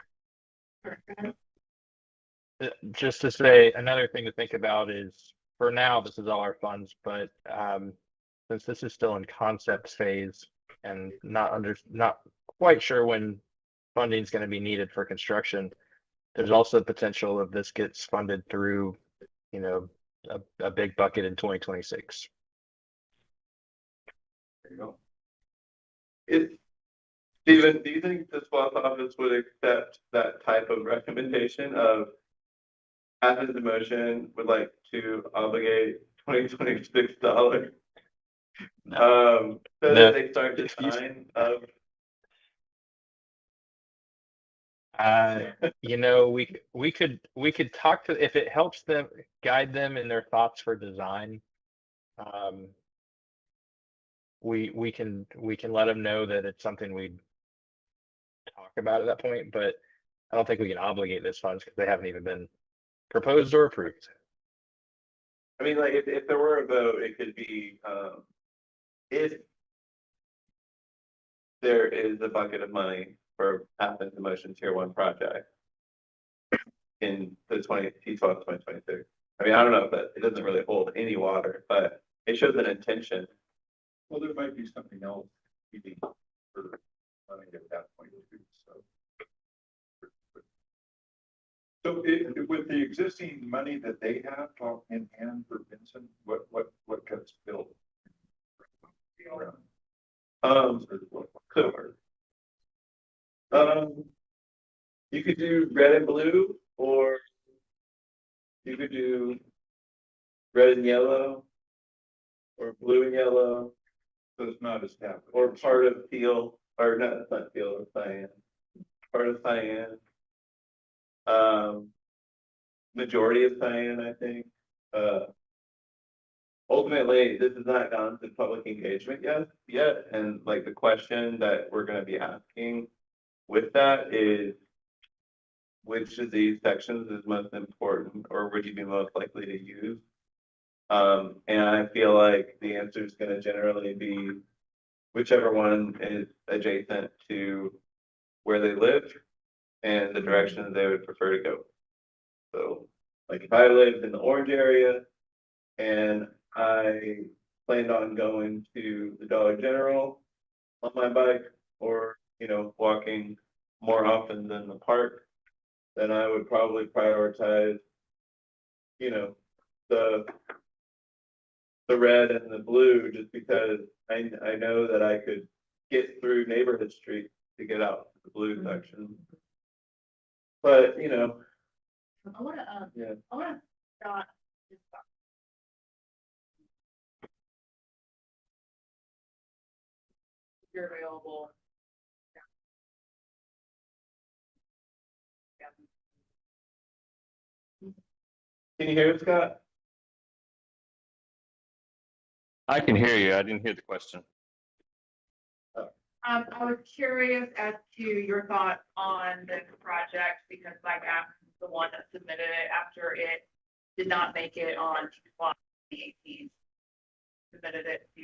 just to say, another thing to think about is, for now, this is all our funds, but since this is still in concept phase and not quite sure when funding is going to be needed for construction, there's also the potential of this gets funded through, you know, a big bucket in 2026. There you go. Steven, do you think the swap office would accept that type of recommendation of Athens in Motion would like to obligate $2026? So that they start to sign of. You know, we could talk to, if it helps them guide them in their thoughts for design. We can let them know that it's something we'd talk about at that point, but I don't think we can obligate those funds because they haven't even been proposed or approved. I mean, like, if there were a vote, it could be, if there is a bucket of money for Athens in Motion Tier 1 project in the T12 2026. I mean, I don't know if that, it doesn't really hold any water, but it shows an intention. Well, there might be something else for money at that point too, so. So with the existing money that they have in hand for Vincent, what gets built? You could do red and blue, or you could do red and yellow, or blue and yellow, So it's not established. or part of teal, or not, it's not teal, or cyan, part of cyan. Majority of cyan, I think. Ultimately, this has not gone to public engagement yet, and like the question that we're gonna be asking with that is, which of these sections is most important, or would you be most likely to use? And I feel like the answer is gonna generally be whichever one is adjacent to where they live and the direction that they would prefer to go. So, like, if I lived in the orange area and I planned on going to the Dollar General on my bike, or, you know, walking more often than the park, then I would probably prioritize, you know, the red and the blue, just because I know that I could get through neighborhood street to get out to the blue section. But, you know, I wanna, yeah. I wanna start this talk. If you're available. Can you hear us, Scott? I can hear you. I didn't hear the question. I was curious as to your thoughts on this project, because like I'm the one that submitted it after it did not make it on 2018. Submitted it to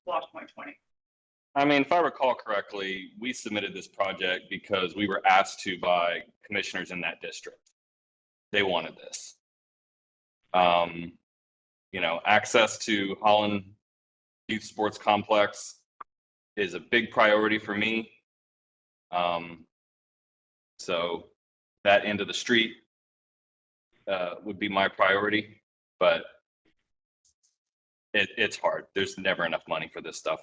Wash 2020. I mean, if I recall correctly, we submitted this project because we were asked to by commissioners in that district. They wanted this. You know, access to Holland Youth Sports Complex is a big priority for me. So that end of the street would be my priority, but it's hard. There's never enough money for this stuff.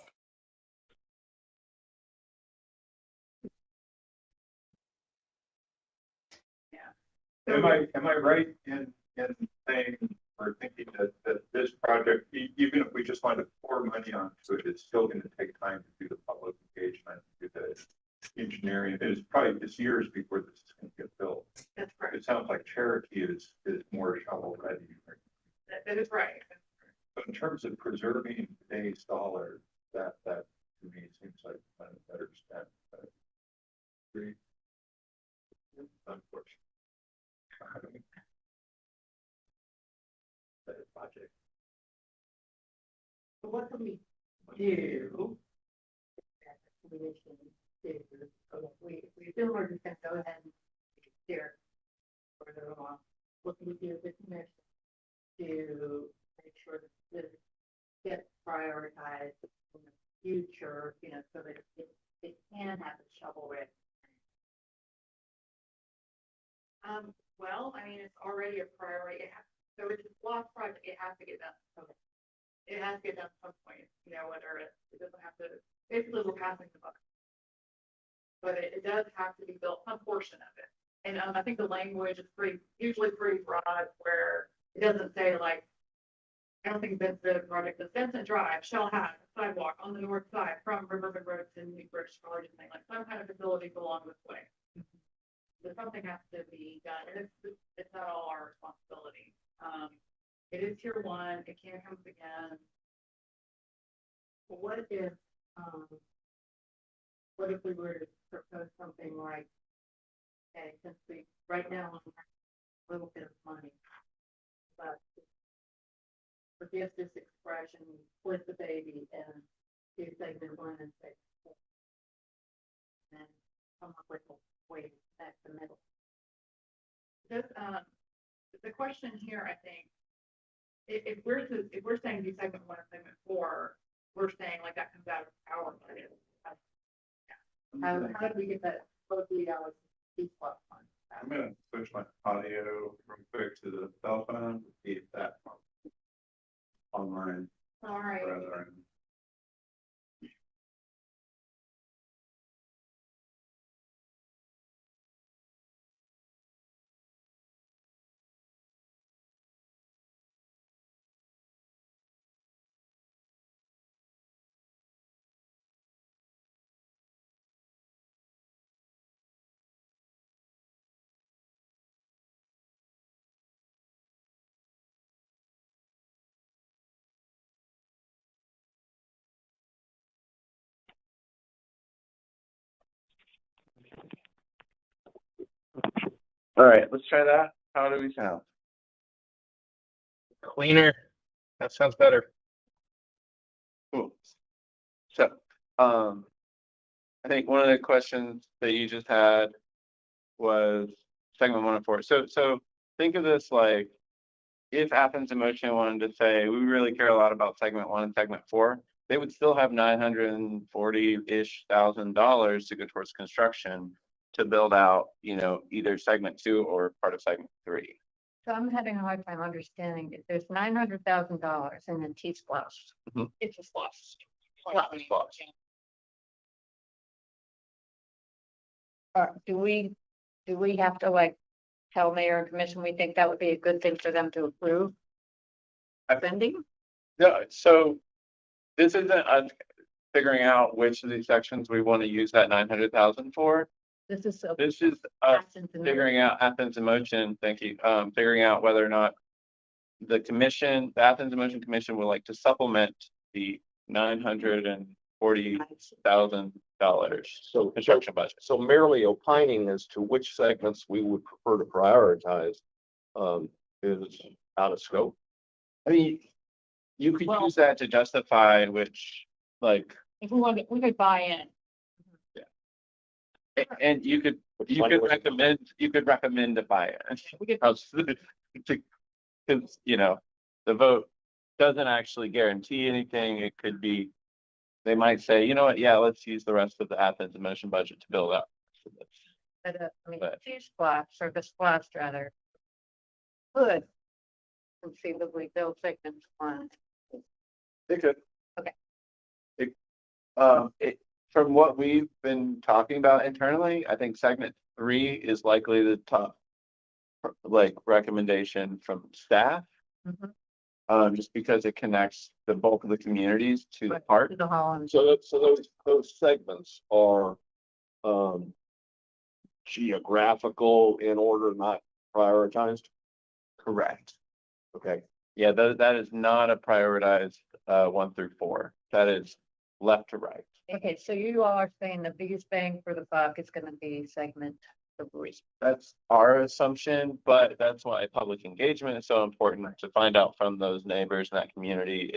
Am I right in saying we're thinking that this project, even if we just wanted to pour money onto it, it's still gonna take time to do the public engagement, do the engineering. It's years before this is gonna get built. That's correct. It sounds like Cherokee is more shovel ready. That is right. But in terms of preserving today's dollar, that to me seems like a better spent. Agree. Unfortunately. Better project. So what can we do? As a commission to, so that we feel we're just gonna go ahead and steer further along. What can we do as a commission to make sure that this gets prioritized in the future, you know, so that it can have a shovel ready? Well, I mean, it's already a priority. So it's a lost project. It has to get done. Okay. It has to get done at some point, you know, whether it doesn't have to, basically we're passing the buck. But it does have to be built, some portion of it. And I think the language is usually pretty broad, where it doesn't say like, I don't think that the project, the Vincent Drive shall have a sidewalk on the north side from Riverbend Road to New Bridge, or anything like some kind of facilities along this way. But something has to be done, and it's not all our responsibility. It is tier one, it can't come again. What if we were to propose something like, okay, since we, right now, we have a little bit of money, but forgive this expression, split the baby and do segment one and segment two. And then come up with a way back the middle. This, the question here, I think, if we're saying do segment one and segment four, we're saying like that comes out of our budget. How do we get that both the hours each fund? I'm gonna switch my audio real quick to the cell phone, see if that online. All right. Rather. All right, let's try that. How do we sound? Cleaner. That sounds better. Cool. So, I think one of the questions that you just had was segment 1 and 4. So think of this like if Athens in Motion wanted to say we really care a lot about segment 1 and segment 4, they would still have $940-ish thousand to go towards construction to build out, you know, either segment 2 or part of segment 3. So I'm having a hard time understanding if there's $900,000 in the T-Splosh. It's a slush. Do we have to like tell mayor and commission we think that would be a good thing for them to approve? Spending? No, so this isn't figuring out which of these sections we want to use that 900,000 for. This is This is us figuring out Athens in Motion. Thank you. Figuring out whether or not the Athens in Motion Commission would like to supplement the $940,000 construction budget. So merely opining as to which segments we would prefer to prioritize is out of scope. I mean, you could use that to justify which, like, if we wanted, we could buy in. and you could recommend to buy it. Because, you know, the vote doesn't actually guarantee anything. It could be, they might say, you know what, yeah, let's use the rest of the Athens in Motion budget to build up. But I mean, But- T-Splosh or the Splosh rather. Could conceivably build segments one. They could. Okay. From what we've been talking about internally, I think segment 3 is likely the top, like, recommendation from staff. Just because it connects the bulk of the communities to the park. To the Holland. So those segments are, geographical in order, not prioritized? Correct. Okay. Yeah, that is not a prioritized 1 through 4. That is left to right. Okay, so you all are saying the biggest bang for the buck is gonna be segment three. That's our assumption, but that's why public engagement is so important to find out from those neighbors in that community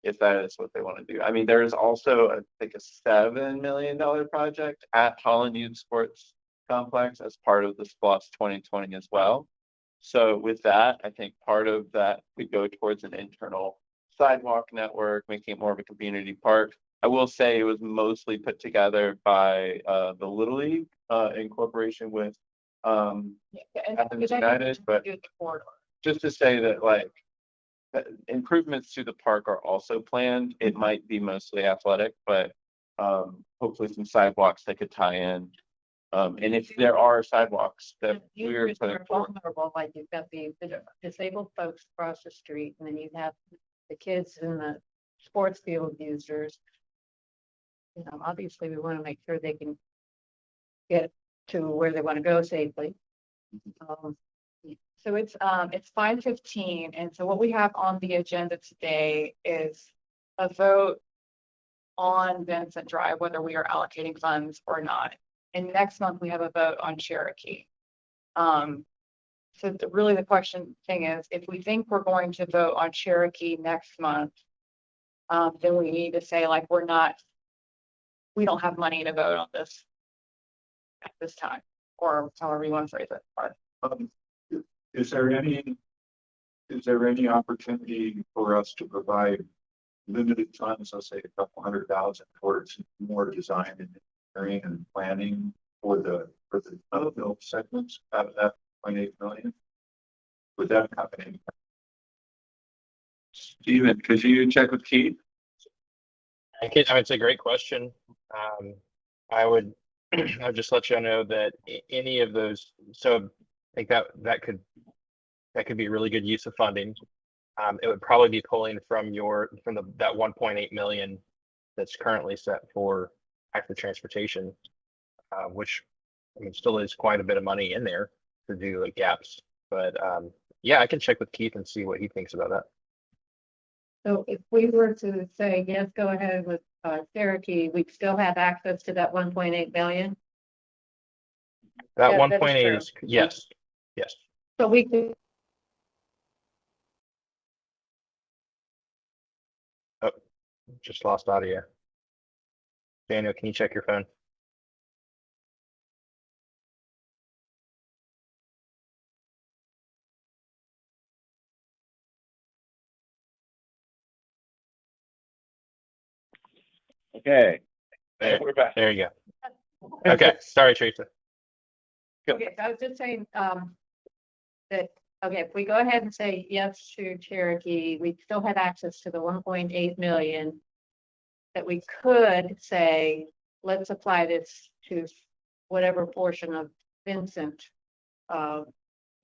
if that is what they want to do. I mean, there is also I think a $7 million project at Holland Youth Sports Complex as part of the SPLOST 2020 as well. So with that, I think part of that could go towards an internal sidewalk network, making it more of a community park. I will say it was mostly put together by the Little League in cooperation with Athens United, but just to say that like improvements to the park are also planned. It might be mostly athletic, but hopefully some sidewalks that could tie in. And if there are sidewalks that we're Users putting are forward, vulnerable, like you've got the disabled folks across the street, and then you have the kids and the sports field users. You know, obviously, we want to make sure they can get to where they want to go safely. So it's 5:15, and so what we have on the agenda today is a vote on Vincent Drive, whether we are allocating funds or not. And next month we have a vote on Cherokee. So really the question thing is, if we think we're going to vote on Cherokee next month, then we need to say like we don't have money to vote on this at this time, or however you want to phrase it. Is there any opportunity for us to provide limited funds, let's say a couple $100,000 towards more design and engineering and planning for the build segments out of that 0.8 million? Would that happen? Steven, could you check with Keith? I mean, it's a great question. I would just let you know that any of those, so I think that could be a really good use of funding. It would probably be pulling from that 1.8 million that's currently set for active transportation, which I mean still is quite a bit of money in there to do like gaps. But yeah, I can check with Keith and see what he thinks about that. So if we were to say, yes, go ahead with Cherokee, we'd still have access to that 1.8 million. That Yeah, that is 1.8 true. is yes. So we could. Just lost audio. Daniel, can you check your phone? Okay. There, We're back. there you go. Okay, sorry, Teresa. Okay, so I was just saying, that, okay, if we go ahead and say yes to Cherokee, we still have access to the 1.8 million. That we could say, let's apply this to whatever portion of Vincent,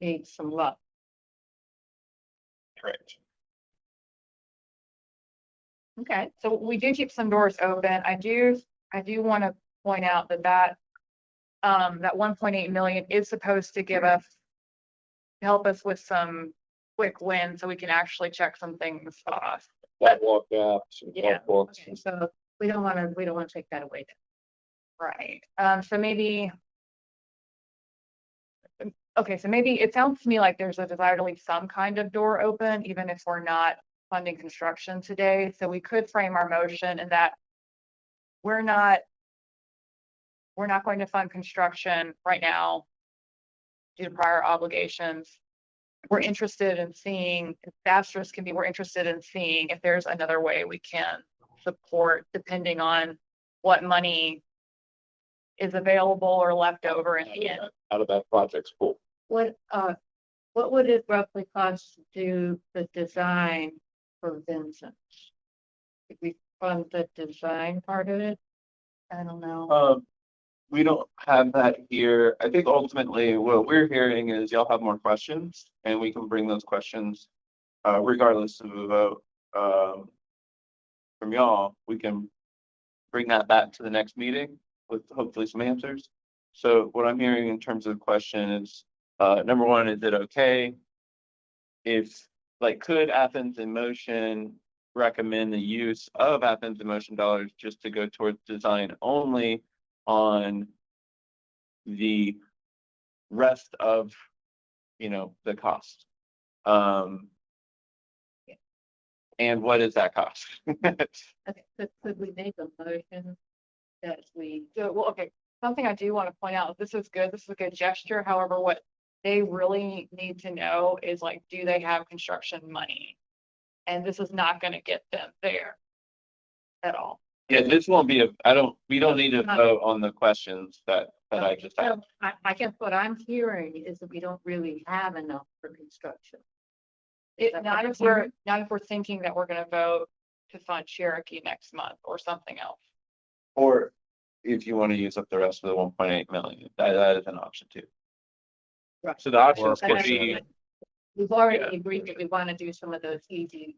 needs some love. Correct. Okay, so we do keep some doors open. I do want to point out that 1.8 million is supposed to help us with some quick wins so we can actually check some things off. Sidewalk gaps and Yeah. sidewalks. Okay, so we don't want to take that away. Right. So maybe. Okay, so maybe it sounds to me like there's a desire to leave some kind of door open, even if we're not funding construction today. So we could frame our motion in that we're not going to fund construction right now due to prior obligations. We're interested in seeing, if the asterisk can be, we're interested in seeing if there's another way we can support depending on what money is available or left over in the end. Out of that project's pool. What would it roughly cost to do the design for Vincent? If we fund the design part of it? I don't know. We don't have that here. I think ultimately what we're hearing is y'all have more questions and we can bring those questions regardless of the vote, from y'all, we can bring that back to the next meeting with hopefully some answers. So what I'm hearing in terms of the question is, number one, is it okay if, like, could Athens in Motion recommend the use of Athens in Motion dollars just to go towards design only on the rest of, the cost? And what is that cost? Okay, could we make a motion that we, So, well, okay, something I do want to point out, this is good, this is a good gesture. However, what they really need to know is like, do they have construction money? And this is not gonna get them there at all. Yeah, this won't be we don't need to vote on the questions that I just asked. so I guess what I'm hearing is that we don't really have enough for construction. Not if we're thinking that we're gonna vote to fund Cherokee next month or something else. Or if you want to use up the rest of the 1.8 million, that is an option too. Right. So the options Or could portion of be, it. We've already agreed that we want to do some of those easy,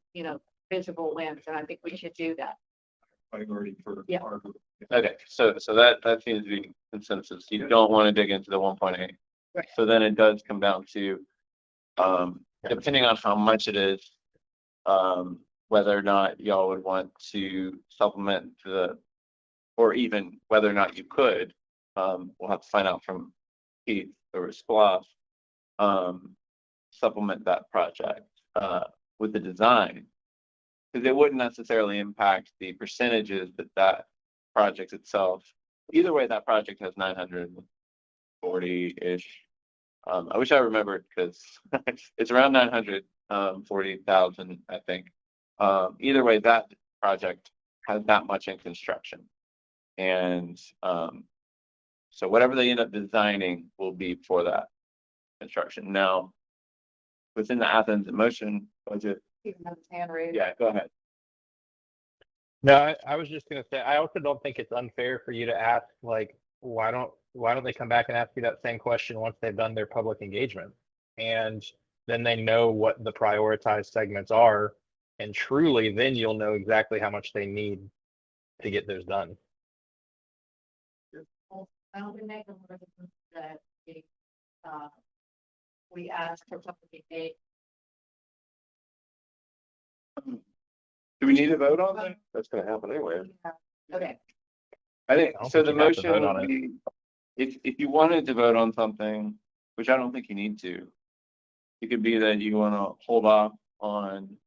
visible wins, and I think we should do that. Priority for. Yeah. our group. okay, so that seems to be consensus. You don't want to dig into the 1.8. Right. So then it does come down to, depending on how much it is, whether or not y'all would want to supplement or even whether or not you could, we'll have to find out from Keith or Splosh, supplement that project, with the design. Because it wouldn't necessarily impact the percentages that project itself. Either way, that project has 940-ish. I wish I remembered because it's around 940,000, I think. Either way, that project has that much in construction. And so whatever they end up designing will be for that construction. Now, within the Athens in Motion budget, Even though it's hand raised. yeah, go ahead. No, I was just gonna say, I also don't think it's unfair for you to ask, like, why don't they come back and ask you that same question once they've done their public engagement? And then they know what the prioritized segments are, and truly, then you'll know exactly how much they need to get those done. I don't make a motion that we ask for something to be made. Do we need to vote on that? That's gonna happen anyway. Okay, I think, I don't so think the you have to motion vote on would it. be, if you wanted to vote on something, which I don't think you need to, it could be that you want to hold off on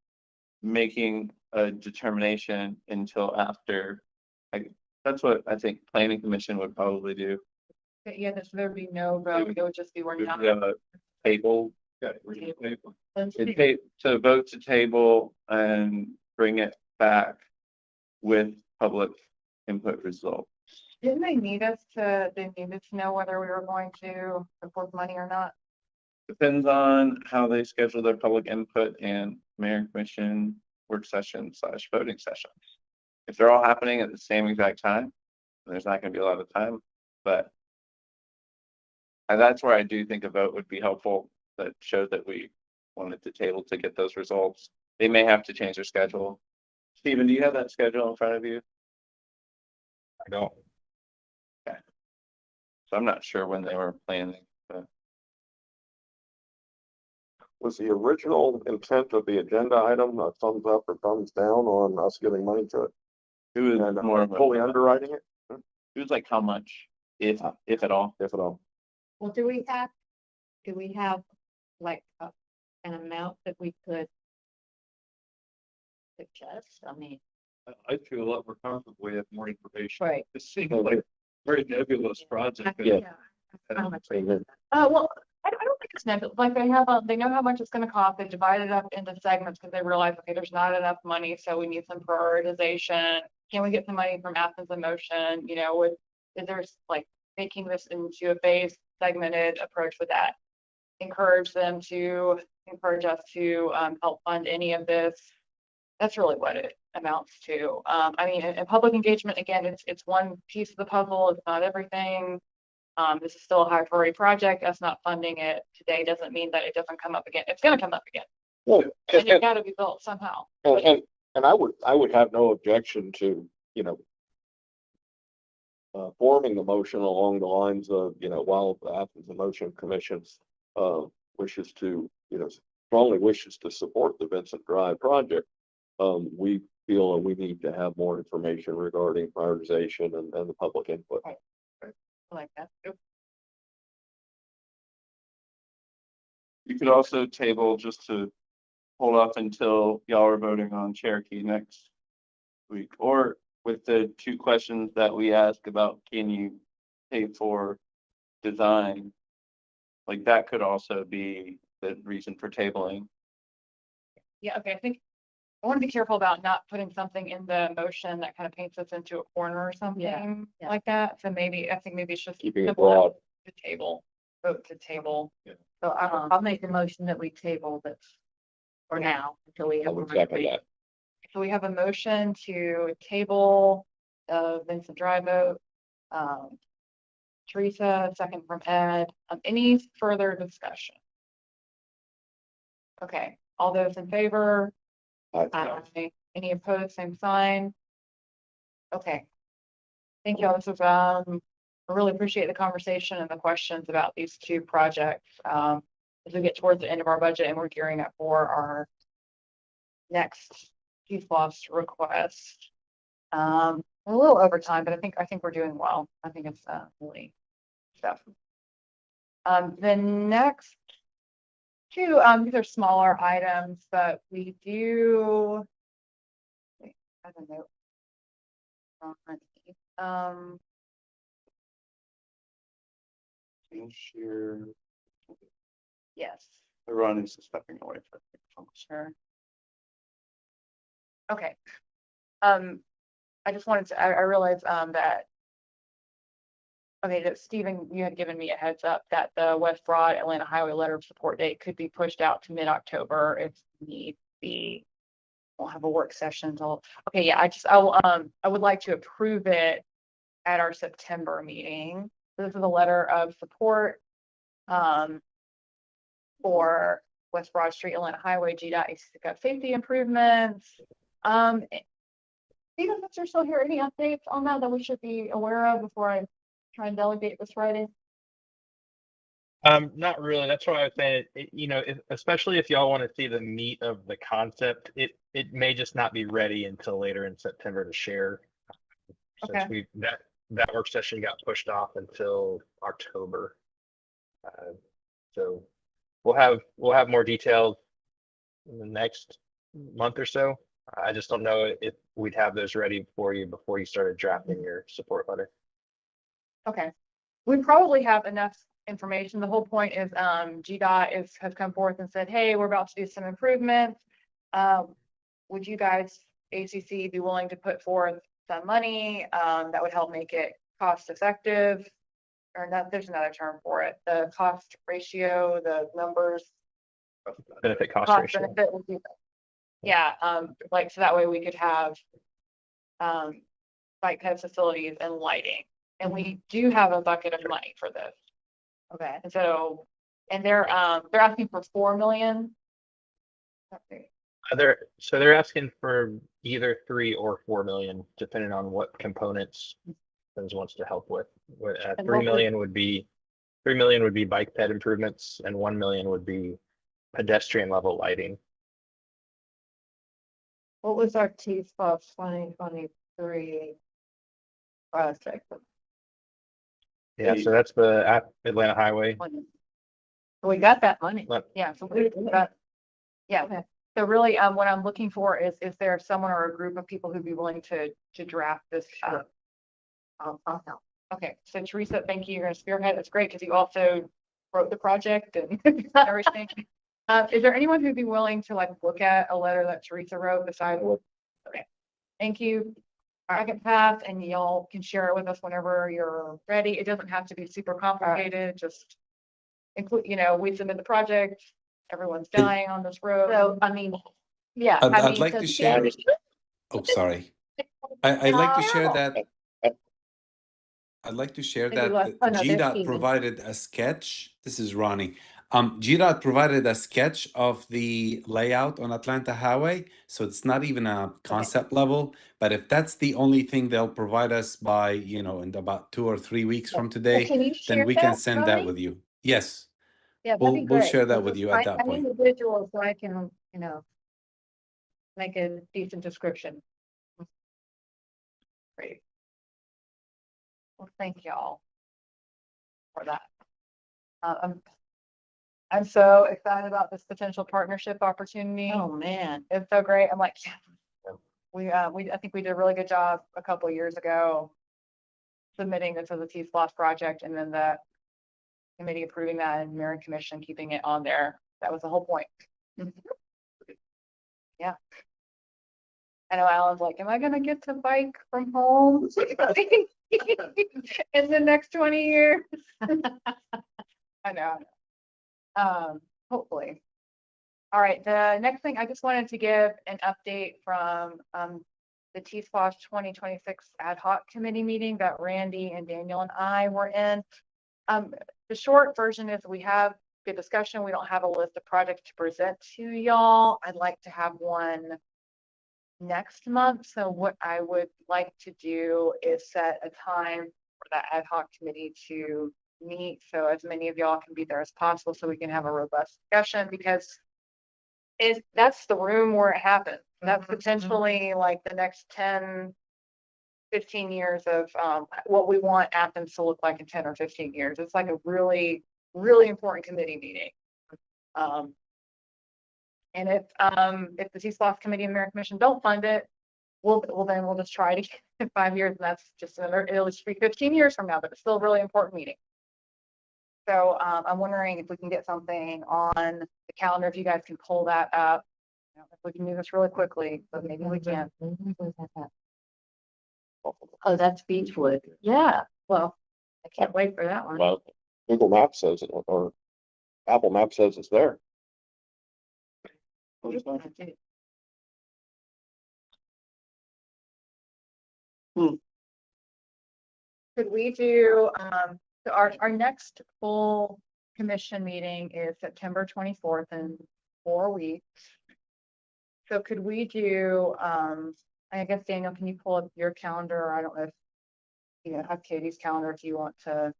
making a determination until after. That's what I think planning commission would probably do. Yeah, there'd be no vote, it would just be we're not. Table. Yeah. let's To see. to vote to table and bring it back with public input results. Didn't they needed to know whether we were going to support money or not? Depends on how they schedule their public input and mayor and commission work session / voting sessions. If they're all happening at the same exact time, there's not gonna be a lot of time, but and that's where I do think a vote would be helpful, that showed that we wanted to table to get those results. They may have to change their schedule. Stephen, do you have that schedule in front of you? I don't. So I'm not sure when they were planning, but Was the original intent of the agenda item a thumbs up or thumbs down on us giving money to it? it was And more of fully a, underwriting it, it was like how much, if at all. if at all? Well, do we have like an amount that we could suggest? I mean, I feel a lot more comfortable with more information. right. It seems like a very nebulous project. Yeah. How much? Well, I don't think it's nebulous, like they know how much it's gonna cost, they divide it up into segments, because they realize, okay, there's not enough money, so we need some prioritization. Can we get some money from Athens in Motion, is there's like making this into a phased segmented approach with that? Encourage us to help fund any of this. That's really what it amounts to. I mean, in public engagement, again, it's one piece of the puzzle, it's not everything. This is still a high priority project. Us not funding it today doesn't mean that it doesn't come up again. It's going to come up again. Well, And it's gotta be built somehow. and I would have no objection to, forming the motion along the lines of, while the Athens and Motion Commission, wishes to, strongly wishes to support the Vincent Drive project. We feel that we need to have more information regarding prioritization and the public input. I like that. You could also table just to hold off until y'all are voting on Cherokee next week, or with the two questions that we asked about, can you pay for design? Like that could also be the reason for tabling. Yeah, okay, I think I want to be careful about not putting something in the motion that kind of paints us into a corner or something yeah. like that. So maybe, I think maybe it's just Keeping it simple enough broad. to table, vote to table. So I'll make the motion that we table this for now until we I have. would more second information. that. So we have a motion to table Vincent Drive vote. Teresa, second from Ed. Any further discussion? Okay, all those in favor? Aye. Any opposed, same sign? Okay. Thank you all. This was, I really appreciate the conversation and the questions about these two projects. As we get towards the end of our budget and we're gearing up for our next PFOS request. A little over time, but I think we're doing well. I think it's really stuff. The next two, these are smaller items, but we do. Wait, I don't know. Sure. Yes, Ron is stepping away from. sure. Okay. I just wanted to, I realized, that. Okay, that Stephen, you had given me a heads up that the West Broad Atlanta Highway letter of support date could be pushed out to mid-October if need be. We'll have a work session until, okay, yeah, I would like to approve it at our September meeting. This is a letter of support for West Broad Street Atlanta Highway GDOT safety improvements. Stephen, since you're still here, any updates on that we should be aware of before I try and delegate this writing? Not really. That's why I was saying, especially if y'all want to see the meat of the concept, it may just not be ready until later in September to share. Since Okay. that work session got pushed off until October. So we'll have more details in the next month or so. I just don't know if we'd have those ready for you before you started drafting your support letter. Okay, we probably have enough information. The whole point is GDOT has come forth and said, hey, we're about to do some improvements. Would you guys, ACC, be willing to put forth some money that would help make it cost effective? Or not, there's another term for it, the cost ratio, the numbers. Benefit cost ratio. Benefit would be, yeah, like, so that way we could have bike ped facilities and lighting. And we do have a bucket of money for this. Okay, and so, and they're asking for 4 million. They're asking for either 3 or 4 million, depending on what components Athens wants to help with. 3 million would be bike ped improvements, and 1 million would be pedestrian level lighting. What was our TFOS 2023 project? Yeah, so that's the Atlanta Highway. We got that money. What? Yeah, so we got, yeah. Okay. So really, what I'm looking for is there someone or a group of people who'd be willing to draft this up? I'll help. Okay, so Teresa, thank you. You're gonna spearhead. That's great because you also wrote the project and everything. Is there anyone who'd be willing to look at a letter that Teresa wrote besides? Okay, thank you. Second path, and y'all can share it with us whenever you're ready. It doesn't have to be super complicated. Just include, we submit the project. Everyone's dying on this road. So, I mean, yeah. I'd like to share. Oh, sorry. I'd like to share that. I'd like to share that GDOT provided a sketch. This is Ronnie. GDOT provided a sketch of the layout on Atlanta Highway, so it's not even a concept level. But if that's the only thing they'll provide us by, in about 2 or 3 weeks from today, Can you then share we can that, send that Tony? with you. Yes, Yeah, that'd we'll be great. share that with you at that I need point. a visual so I can, make a decent description. Great. Well, thank y'all for that. I'm so excited about this potential partnership opportunity. Oh, man. It's so great. I'm like, I think we did a really good job a couple of years ago submitting this as a T-SPOS project, and then the committee approving that and Mayor and Commission keeping it on there. That was the whole point. Yeah. I know Alan's like, am I gonna get to bike from home in the next 20 years? I know. Hopefully. All right, the next thing, I just wanted to give an update from the T-SPOS 2026 ad hoc committee meeting that Randy and Daniel and I were in. The short version is we have good discussion. We don't have a list of projects to present to y'all. I'd like to have one next month. So what I would like to do is set a time for that ad hoc committee to meet, so as many of y'all can be there as possible, so we can have a robust discussion, because that's the room where it happens. That's potentially like the next 10, 15 years of what we want Athens to look like in 10 or 15 years. It's like a really, really important committee meeting. And if the T-SPOS committee and Mayor Commission don't fund it, we'll just try to get in 5 years, and that's just it'll just be 15 years from now, but it's still a really important meeting. So I'm wondering if we can get something on the calendar, if you guys can pull that up. If we can do this really quickly, but maybe we can't. Oh, that's Beechwood. Yeah, well, I can't wait for that one. Well, Google Maps says it, or Apple Maps says it's there. Could we do, so our next full commission meeting is September 24th in 4 weeks. So could we do, I guess, Daniel, can you pull up your calendar? I don't know if you have Katie's calendar if you want to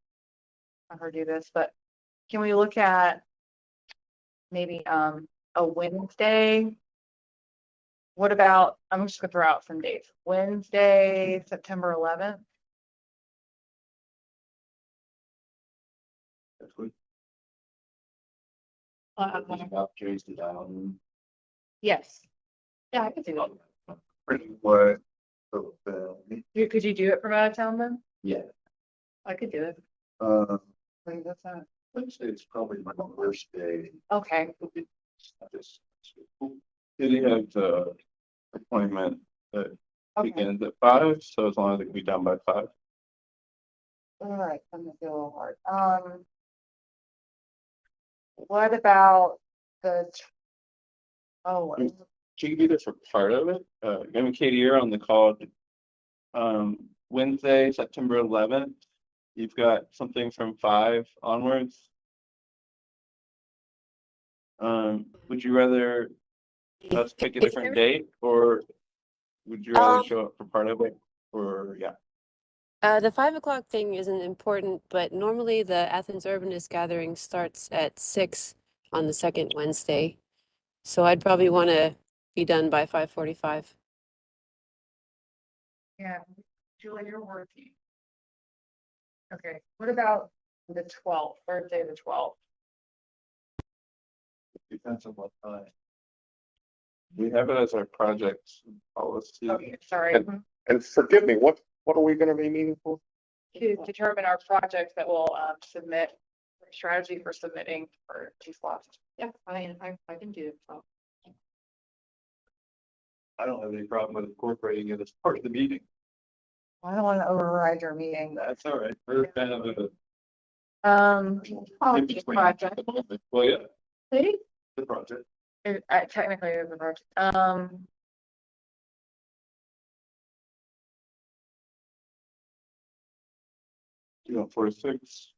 have her do this, but can we look at maybe a Wednesday? What about, I'm just gonna throw out some dates. Wednesday, September 11th. Yes. Yeah, I could do that. What? Could you do it from out of town then? Yeah. I could do it. Wait, that's not. Wednesday is probably my worst day. Okay. Did he have the appointment that Okay. begins at 5? So as long as it can be done by 5. All right. I'm gonna feel a little hard. What about the? Oh. She could be there for part of it. Maybe Katie, you're on the call. Wednesday, September 11th. You've got something from 5 onwards. Would you rather us pick a different date, or would you rather show up for part of it? Or yeah. The 5 o'clock thing isn't important, but normally the Athens Urbanist gathering starts at 6 on the second Wednesday. So I'd probably want to be done by 5:45. Yeah, Julie, you're working. Okay, what about the 12th, Thursday the 12th? Depends on what time. We have it as our project policy. Okay, sorry. And forgive me, what are we gonna be meeting for? To determine our projects that will submit strategy for submitting for T-SPOS. Yeah, I can do it. So. I don't have any problem with incorporating it as part of the meeting. I don't want to override your meeting. That's all right. We're kind of a Oh, in just between project. at the moment. Well, yeah, See? the project. Technically it is a project. You know, 4 to 6.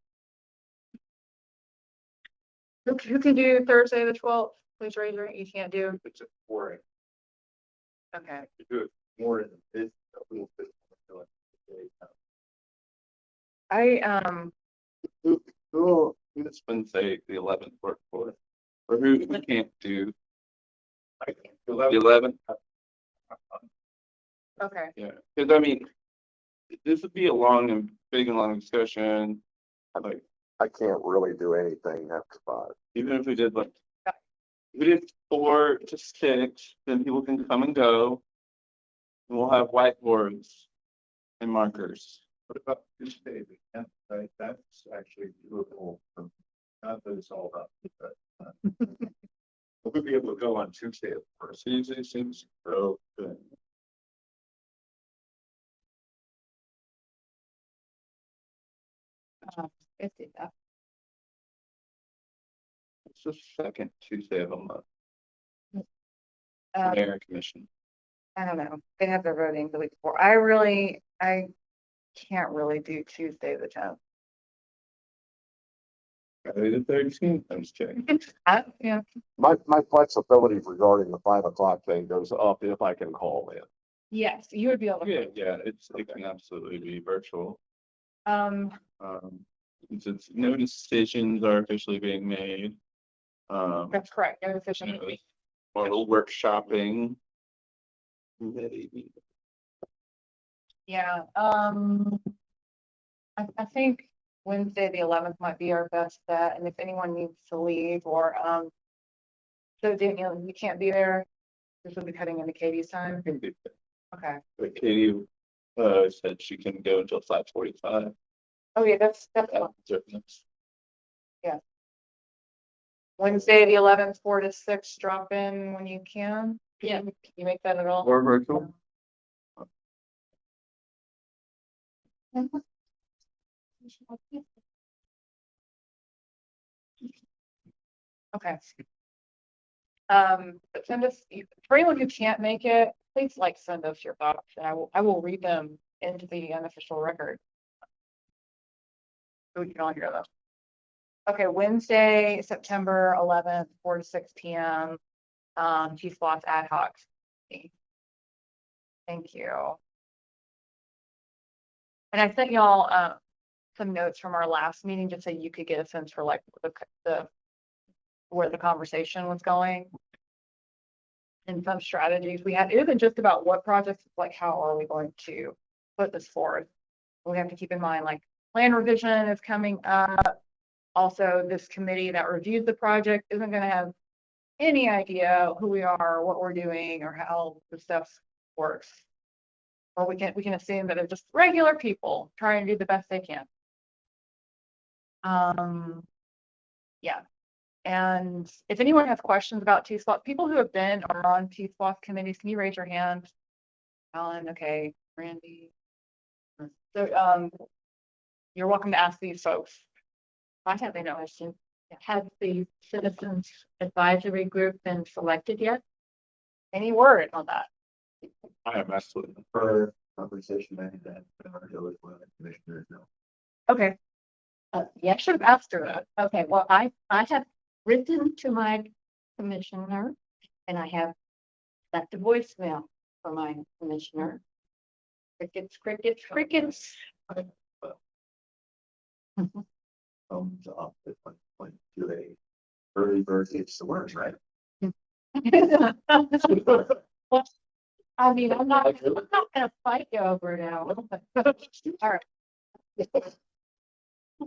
Who can do Thursday, the 12th? Please raise your hand. You can't do. It's a 4 a.m. Okay. You do it more in this, a little bit. Who's Wednesday, the 11th work for? Or who can't do I can't do the 11. 11th? Okay. Yeah, because I mean, this would be a long and long discussion. I can't really do anything after 5. Even if we did like, if we did 4 to 6, then people can come and go. And we'll have whiteboards and markers. What about Tuesday, the 10th, right? That's actually doable. Not that it's all up, but we'll be able to go on Tuesday at first. Tuesday seems so good. It's enough. It's the second Tuesday of a month. Uh, Mayor and commission. I don't know. They have their voting the week before. I can't really do Tuesday the 10th. Friday the 13th, I'm just kidding. Yeah. My flexibility regarding the 5 o'clock thing goes up if I can call in. Yes, you would be able to. Yeah, it can absolutely be virtual. Um, Since no decisions are officially being made. that's correct. No decision. You know, or a little workshopping. Maybe. Yeah, I think Wednesday, the 11th might be our best bet, and if anyone needs to leave or, so Daniel, you can't be there. This will be cutting into Katie's time. Okay. But Katie, said she can go until 5:45. Oh, yeah, that's fine. Wednesday, the 11th, 4 to 6, drop in when you can. Yeah. Can you make that at all? Or virtual. Okay. But send us, for anyone who can't make it, please like send us your thoughts and I will read them into the unofficial record. So we can all hear them. Okay, Wednesday, September 11th, 4 to 6 p.m. Chief Sloss ad hoc. Thank you. And I sent y'all some notes from our last meeting just so you could get a sense for like the where the conversation was going. And some strategies we had. It isn't just about what projects, it's like how are we going to put this forward. We have to keep in mind like plan revision is coming up. Also, this committee that reviews the project isn't going to have any idea who we are, what we're doing, or how the stuff works. Or we can assume that they're just regular people trying to do the best they can. Yeah. And if anyone has questions about T-SPOT, people who have been or on T-SPOT committees, can you raise your hand? Alan, okay, Randy. So you're welcome to ask these folks. I have a question. Has the citizens advisory group been selected yet? Any word on that? I am absolutely. For conversation, I think that commissioners know. Okay, I Yes. should have asked her that. Okay, well, I have written to my commissioner and I have left a voicemail for my commissioner. Crickets, crickets, crickets. Thumbs up if I point to a early bird gets the worms, right? I mean, I'm not gonna fight you over it now. All right.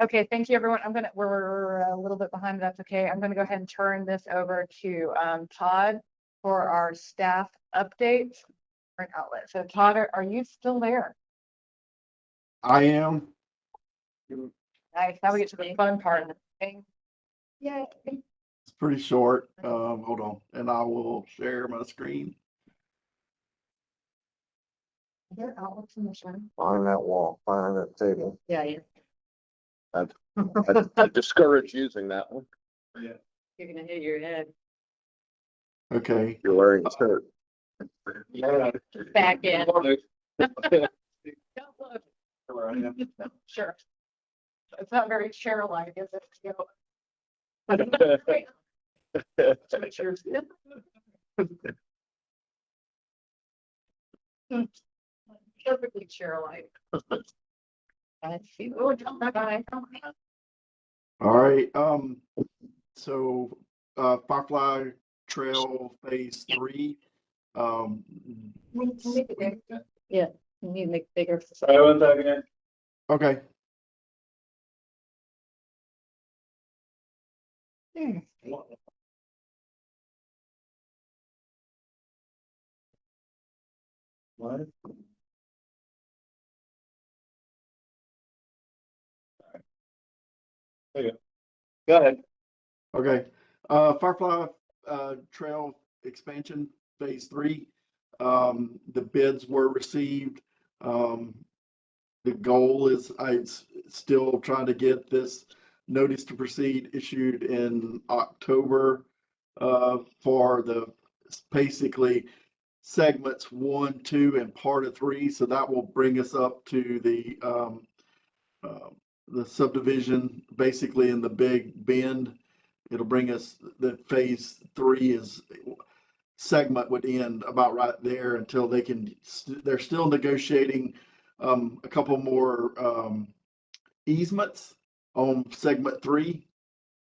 Okay, thank you, everyone. We're a little bit behind, but that's okay. I'm gonna go ahead and turn this over to Todd for our staff updates for an outlet. So Todd, are you still there? I am. Nice. Now we get to the fun part of the thing. Yay. It's pretty short. Hold on, and I will share my screen. Your outlet commissioner. Find that wall, find that table. Yeah, yeah. I discourage using that one. You're gonna hit your head. Okay. You're wearing a shirt. Back in. Don't look. Sure. It's not very chair-like, is it? Perfectly Cheryl-like. Oh, bye. All right, so, Firefly Trail Phase 3. Yeah, you need to make it bigger. Sorry, one second. Okay, What? There you go. Go ahead. okay. Firefly, Trail Expansion Phase 3. The bids were received. The goal is still trying to get this notice to proceed issued in October, for basically segments 1, 2, and part of 3. So that will bring us up to the subdivision, basically in the Big Bend. It'll bring us, the Phase 3 is segment would end about right there until they're still negotiating a couple more easements on segment 3.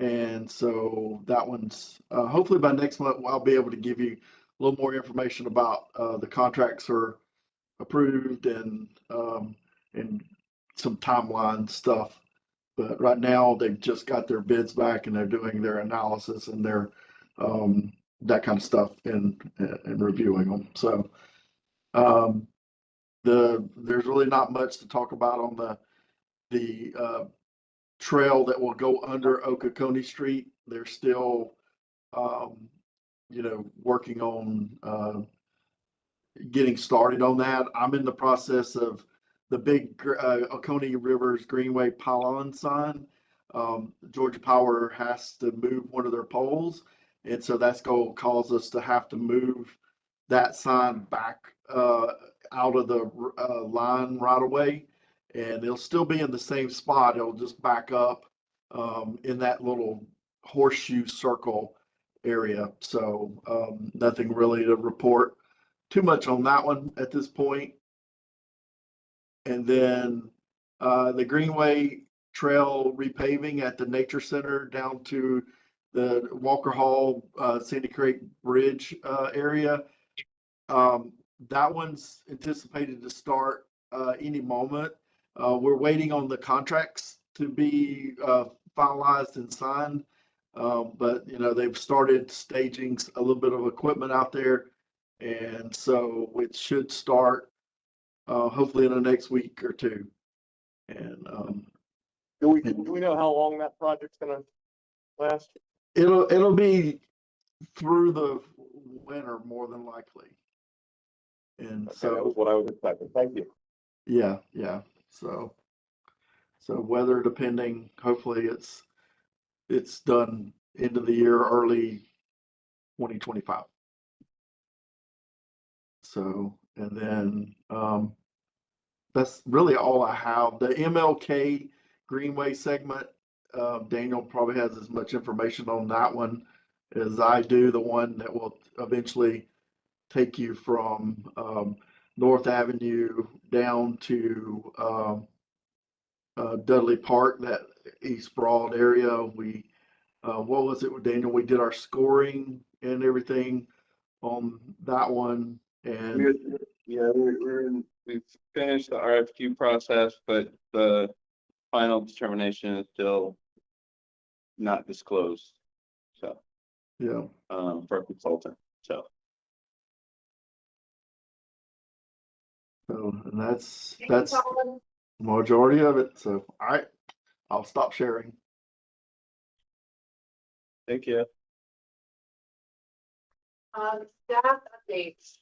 And so that one's hopefully by next month, I'll be able to give you a little more information about the contracts are approved and some timeline stuff. But right now they've just got their bids back and they're doing their analysis and their that kind of stuff and reviewing them. So there's really not much to talk about on the trail that will go under Oconee Street. They're still working on getting started on that. I'm in the process of the big Oconee Rivers Greenway pylon sign. Georgia Power has to move one of their poles, and so that's going to cause us to have to move that sign back out of the line right away, and it'll still be in the same spot. It'll just back up in that little horseshoe circle area. So nothing really to report too much on that one at this point. And then the Greenway Trail repaving at the Nature Center down to the Walker Hall, Sandy Creek Bridge area. That one's anticipated to start any moment. We're waiting on the contracts to be finalized and signed. But they've started staging a little bit of equipment out there, and so it should start hopefully in the next week or two. And Do we know how long that project's gonna last? it'll be through the winter more than likely. And Okay, that was so what I was expecting. Thank you. yeah. So weather depending, hopefully it's done end of the year, early 2025. So, and then that's really all I have. The MLK Greenway segment, Daniel probably has as much information on that one as I do, the one that will eventually take you from North Avenue down to Dudley Park, that East Broad area. What was it, Daniel? We did our scoring and everything on that one. And We've finished the RFQ process, but the final determination is still not disclosed. So, yeah, for a consultant, so. and that's the majority of it. So, all right, I'll stop sharing. Thank you. Staff updates.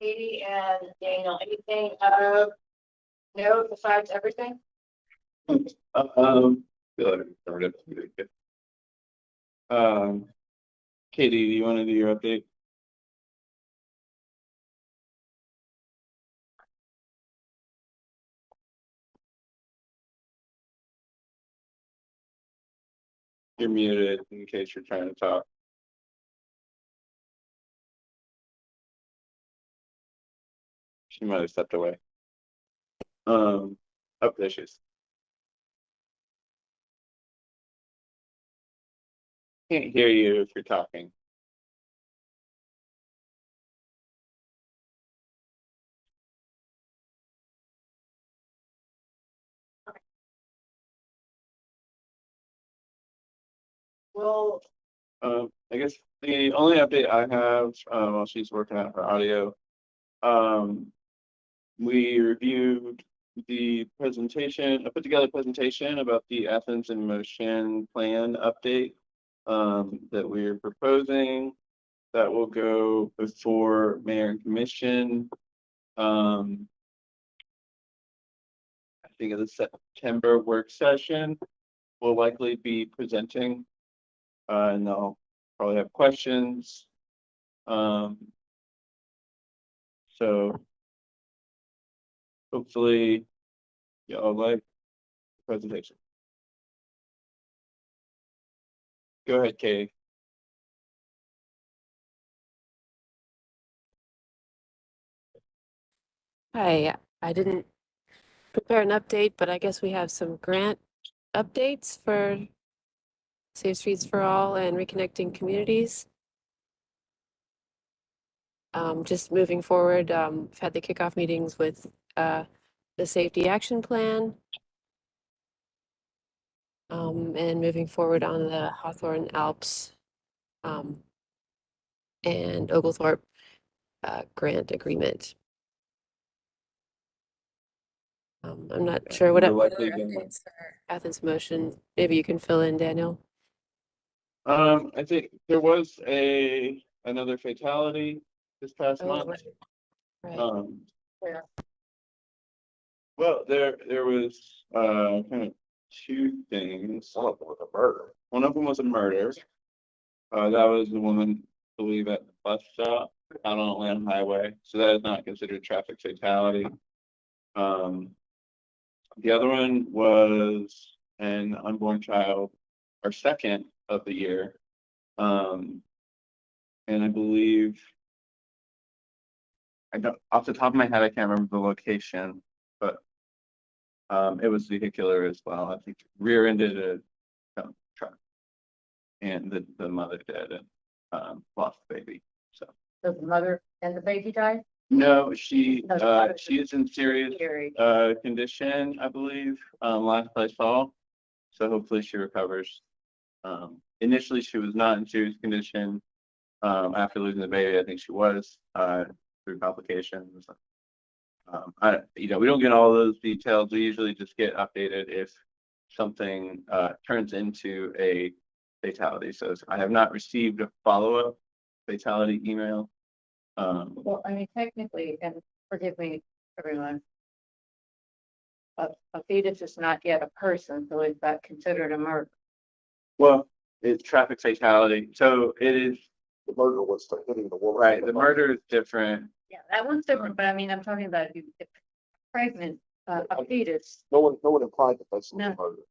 Katie and Daniel, anything of note besides everything? Feel like we covered it. Katie, do you want to do your update? You're muted in case you're trying to talk. She might have stepped away. Oh, there she is. Can't hear you if you're talking. Well, I guess the only update I have, while she's working out her audio, we reviewed the presentation, I put together a presentation about the Athens in Motion plan update, that we're proposing that will go before mayor and commission. I think of the September work session, we'll likely be presenting, and they'll probably have questions. So hopefully y'all like the presentation. Go ahead, Katie. Hi, I didn't prepare an update, but I guess we have some grant updates for Safe Streets for All and Reconnecting Communities. Just moving forward, we've had the kickoff meetings with the Safety Action Plan. And moving forward on the Hawthorne Alps and Oglethorpe grant agreement. I'm not sure what other updates for Athens Motion. Maybe you can fill in, Daniel. I think there was another fatality this past month. Right. Yeah. Well, there was kind of two things. One of them was a murder. One of them was a murder. That was the woman, I believe, at the bus stop out on Atlanta Highway. So that is not considered traffic fatality. The other one was an unborn child, our second of the year. And I believe, I don't, off the top of my head, I can't remember the location, but it was vehicular as well. I think rear-ended a truck, and the mother did and lost the baby. So Does the mother and the baby die? no, she No, is in serious Scary. condition, I believe. Last I saw, so hopefully she recovers. Initially, she was not in serious condition. After losing the baby, I think she was through complications. We don't get all those details. We usually just get updated if something turns into a fatality. So I have not received a follow-up fatality email. Well, I mean, technically, and forgive me, everyone. A fetus is not yet a person, so is that considered a murder? Well, it's traffic fatality, so it is. The murder was for hitting the woman. Right, the murder is different. Yeah, that one's different, but I mean, I'm talking about if pregnant, a fetus. No one implied that that's No. the murder.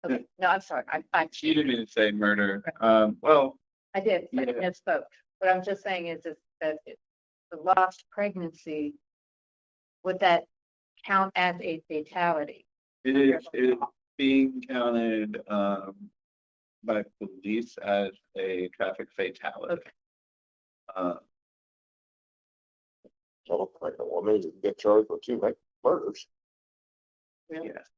Okay, no, I'm sorry, I She didn't even say murder. Well, I did, I Yeah. misspoke. What I'm just saying is that the lost pregnancy, would that count as a fatality? it is being counted by police as a traffic fatality. Okay. So a pregnant woman you get charged with two murders. Really? Yes.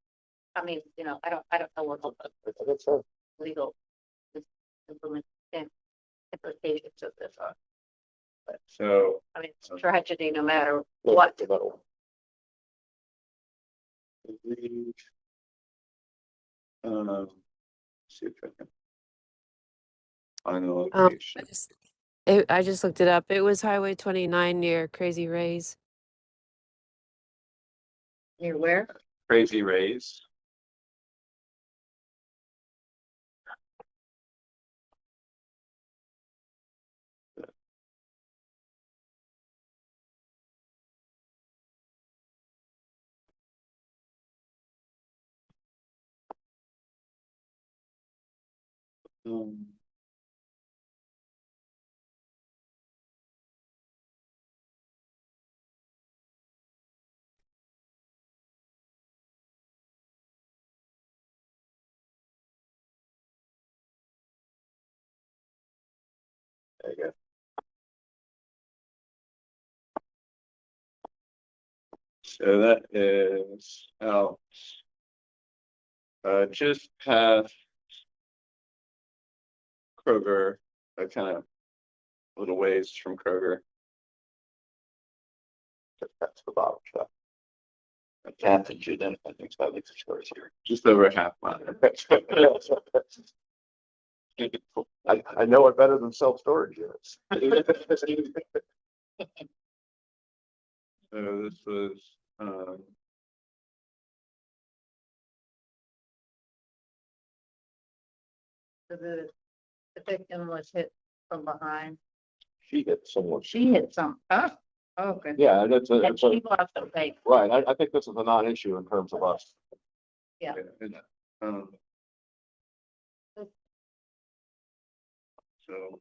I mean, I don't know what the That's her. legal implications of this are. So I mean, it's a tragedy no matter No, what. no matter what. See if I can find the I location. just looked it up. It was Highway 29 near Crazy Rays. Near where? Crazy Rays. Um, There you go. So that is out just past Kroger, kind of a little ways from Kroger. That's the bottom shop. Athens, you then, I think, about 6 stores here. Just over a half mile. I know it better than self-storage units. So this was, So the victim was hit from behind. She hit someone. She hit some, oh, good. Yeah, that's a, And she lost her face. right. I think this is a non-issue in terms of us. Yeah. um, so,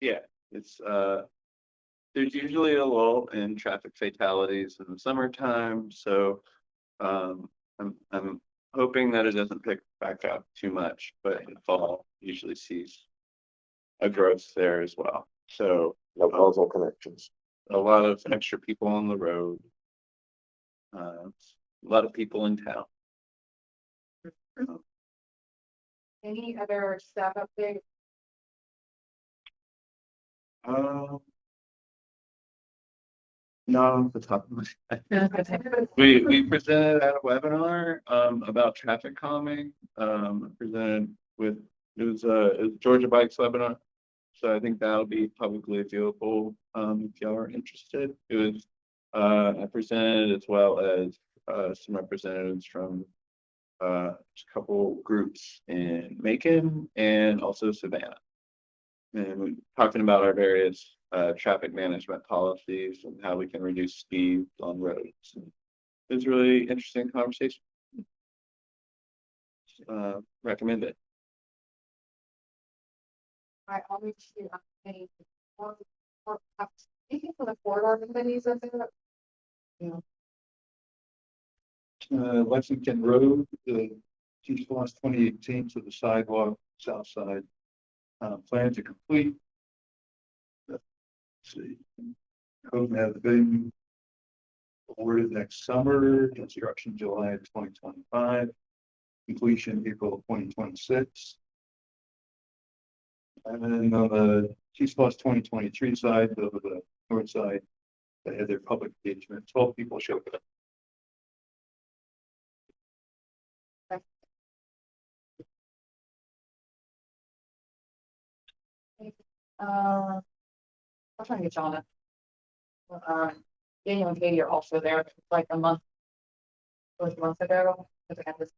yeah, it's, there's usually a lull in traffic fatalities in the summertime, so, I'm hoping that it doesn't pick back up too much, but in fall usually sees a growth there as well. So, No causal connections. a lot of extra people on the road. A lot of people in town. Any other staff updates? Not off the top of my head. We presented at a webinar about traffic calming. Presented with it was Georgia Bikes webinar. So I think that'll be publicly available if y'all are interested. It was I presented as well as some representatives from a couple groups in Macon and also Savannah. And we're talking about our various traffic management policies and how we can reduce speed on roads. And it was a really interesting conversation. Recommend it. I always see any speaking for the corridor committees, I think that. Lexington Road, the T-Splosh 2018 to the sidewalk, south side. Plans are complete. Let's see. Hope to have the bidding awarded next summer, construction July of 2025, completion April of 2026. And then on the T-Splosh 2023 side, over the north side, they had their public engagement. 12 people showed up. I'll try and get you on it. Daniel and Katie are also there, like a month ago. Because I had this.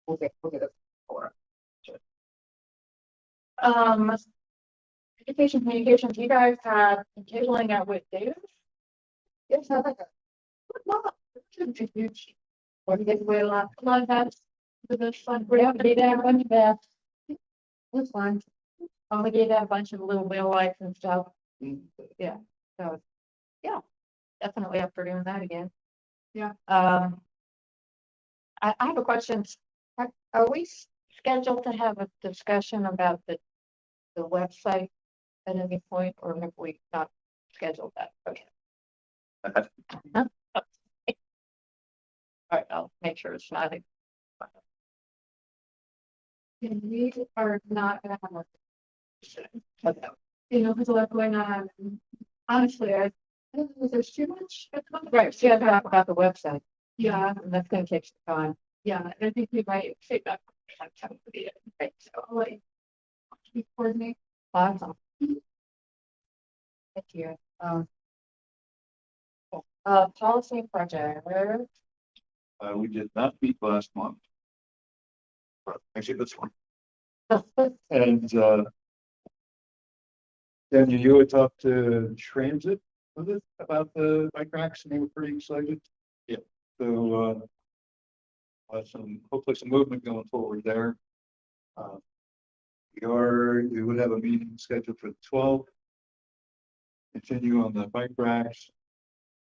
We'll get it for. Education communications, you guys have cabling out with Davis? Yes, I like that. It's huge. Or you get away a lot of that. That's fun. We have to do that a bunch of that. That's fine. We gave that a bunch of little wheel lights and stuff. Yeah, so, yeah, definitely up for doing that again. Yeah. I have a question. Are we scheduled to have a discussion about the website at any point, or have we not scheduled that? Okay. All right, I'll make sure it's not. We are not gonna have a. Okay. You know, there's a lot going on. Honestly, I don't think there's too much. Right, so you have to talk about the website. Yeah. And that's gonna take some time. Yeah, I think we might take that. Right, so I'll let you coordinate. Awesome. Thank you. Policy project. We did not meet last month. Actually, this one. And then you had talked to Transit with it about the bike racks, and they were pretty excited. Yeah. So, hopefully some movement going forward there. We would have a meeting scheduled for the 12th. Continue on the bike racks.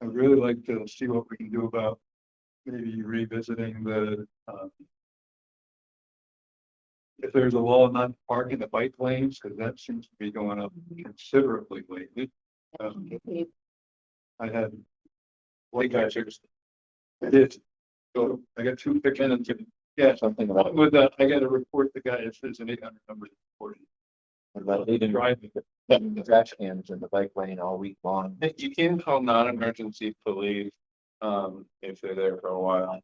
I'd really like to see what we can do about maybe revisiting if there's a law not parking the bike lanes, because that seems to be going up considerably lately. I had one guy here. I did. So I got 2 pictures. Yeah, something about with that. I got to report the guy. If there's an 800 number report. About leaving the trash cans in the bike lane all week long. You can call non-emergency police, if they're there for a while.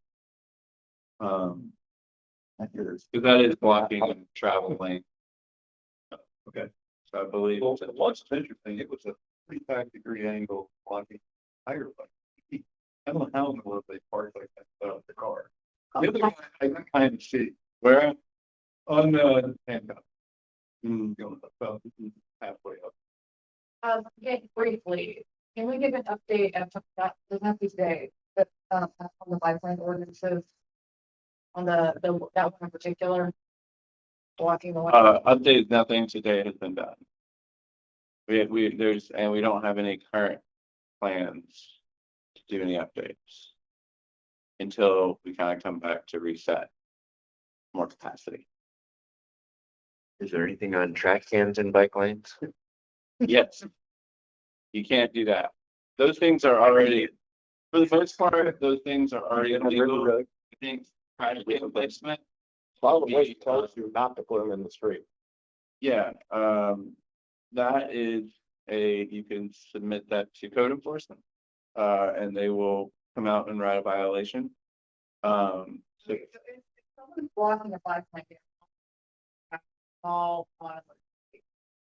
Because that is blocking the travel lane. Okay. So I believe. Well, what's interesting, it was a 35-degree angle blocking tire bike. I don't know how in the world they parked like that without the car. The other guy I can kind of see Where? on the handcuff. Going about halfway up. Okay, briefly, can we give an update of that, doesn't have to be today, but, on the bike lane ordinances? On that one in particular? Blocking the. Update, nothing today has been done. We don't have any current plans to do any updates until we kind of come back to reset more capacity. Is there anything on trash cans and bike lanes? Yes. You can't do that. Those things are already, for the most part, those things are already illegal. I think private placement. A lot of ways tells you not to put them in the street. Yeah, that is you can submit that to code enforcement. And they will come out and write a violation. So If someone's blocking a bike lane. All on.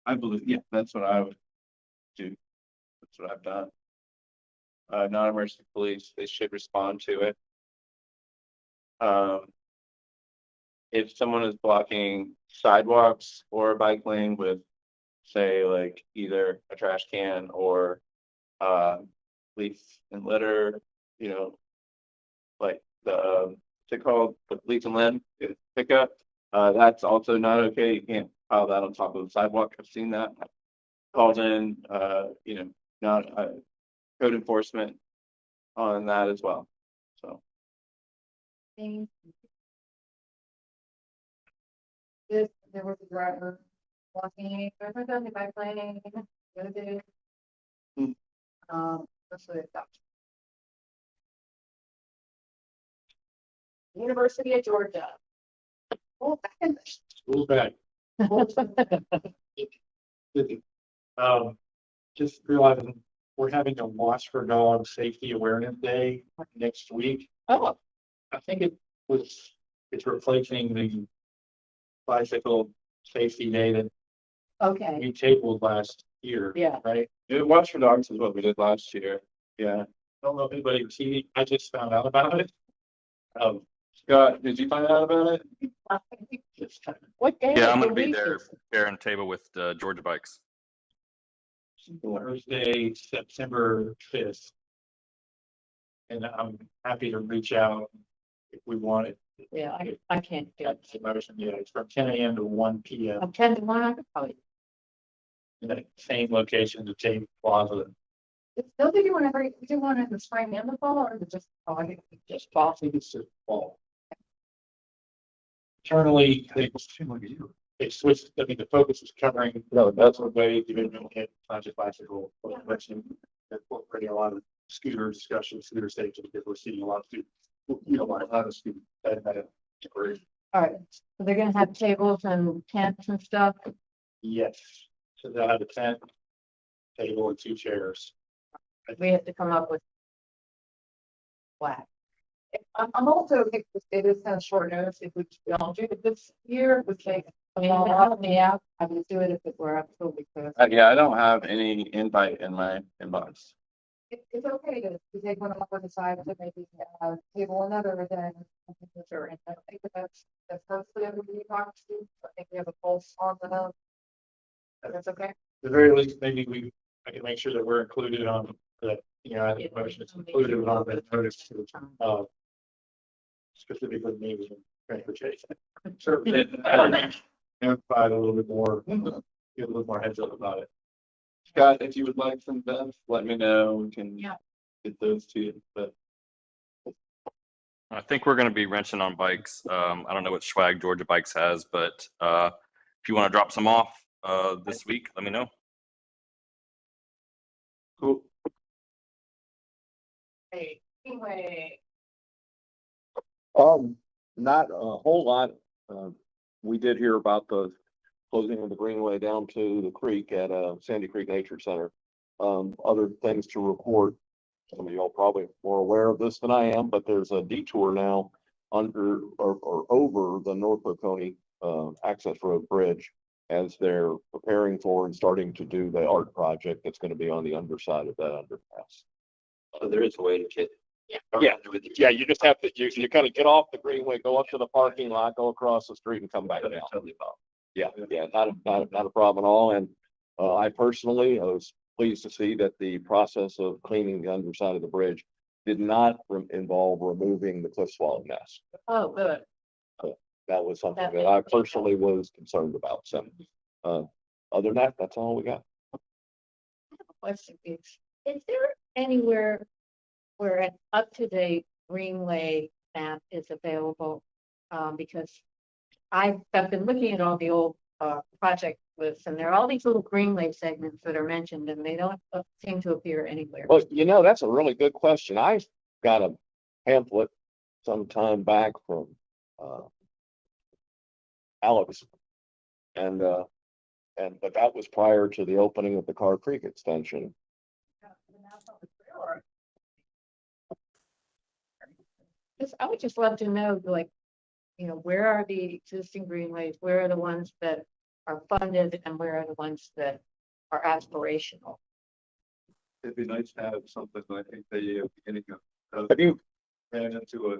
I believe, yeah, that's what I would do. That's what I've done. Non-emergency police, they should respond to it. If someone is blocking sidewalks or a bike lane with, say, like either a trash can or leaf and litter, like what's it called? The leaf and limb pickup. That's also not okay. You can't pile that on top of the sidewalk. I've seen that. Called in, not code enforcement on that as well. So. There was a driver walking, driver down the bike lane, the other day. Especially at that. University of Georgia. Oh, back in School back. Just realizing we're having a Watch for Dog Safety Awareness Day next week. Oh. I think it's replacing the bicycle safety day that Okay, we tabled last year. Yeah. Right? Watch for Dogs is what we did last year. Yeah. I don't know if anybody seen it. I just found out about it. Scott, did you find out about it? what day? Yeah, of I'm the gonna be week there, is it? sharing a table with Georgia Bikes. Thursday, September 5th. And I'm happy to reach out if we want it. Yeah, I can't do it. That's the motion. Yeah, it's from 10 a.m. to 1 p.m. I'm 10 to 1, I could probably. in the same location, the same plaza. Don't think you want to, you want it in the spring and the fall, or is it just, oh, I think it's just fall? I think it's just fall. Internally, they switched, I mean, the focus was covering, that's what way you didn't really hit conscious bicycle. Incorporating a lot of scooter discussion, scooter safety, because we're seeing a lot of students, a lot of students that agree. All right, so they're gonna have tables and tents and stuff. Yes, so they'll have a tent, table and 2 chairs. We have to come up with. Flat. I'm also, it is kind of short notice, if we don't do it this year, we take. I mean, help me out. I would do it if it were absolutely clear. Yeah, I don't have any invite in my inbox. It's okay to take one off on the side to maybe table another than. Sure, and I think that's mostly everybody talks to, I think we have a pulse on the. That's okay. At the very least, maybe I can make sure that we're included on You know, I think the motion is included on the notice to, specifically maybe transportation. So, provide a little bit more, give a little more heads up about it. Scott, if you would like some bets, let me know. We can get those to you, but I think we're going to be wrenching on bikes. I don't know what swag Georgia Bikes has, but if you want to drop some off this week, let me know. cool. Hey, anyway, Not a whole lot. We did hear about the closing of the greenway down to the creek at Sandy Creek Nature Center. Other things to report. Some of y'all probably more aware of this than I am, but there's a detour now under or over the North Oconee access road bridge as they're preparing for and starting to do the art project that's going to be on the underside of that underpass. So there is a way to get. Yeah, you just have to, you kind of get off the greenway, go up to the parking lot, go across the street and come back down. Yeah, not a problem at all. And I personally, I was pleased to see that the process of cleaning the underside of the bridge did not involve removing the cliff swallow nest. oh, good. That was something that I personally was concerned about. So, other than that, that's all we got. Question is there anywhere where an up-to-date greenway map is available? Because I've been looking at all the old project lists, and there are all these little greenway segments that are mentioned, and they don't seem to appear anywhere. Well, you know, that's a really good question. I got a pamphlet some time back from Alex, but that was prior to the opening of the Carr Creek extension. I would just love to know, like, you know, where are the existing greenways? Where are the ones that are funded, and where are the ones that are aspirational? It'd be nice to have something. I think they beginning of. Have you ran into a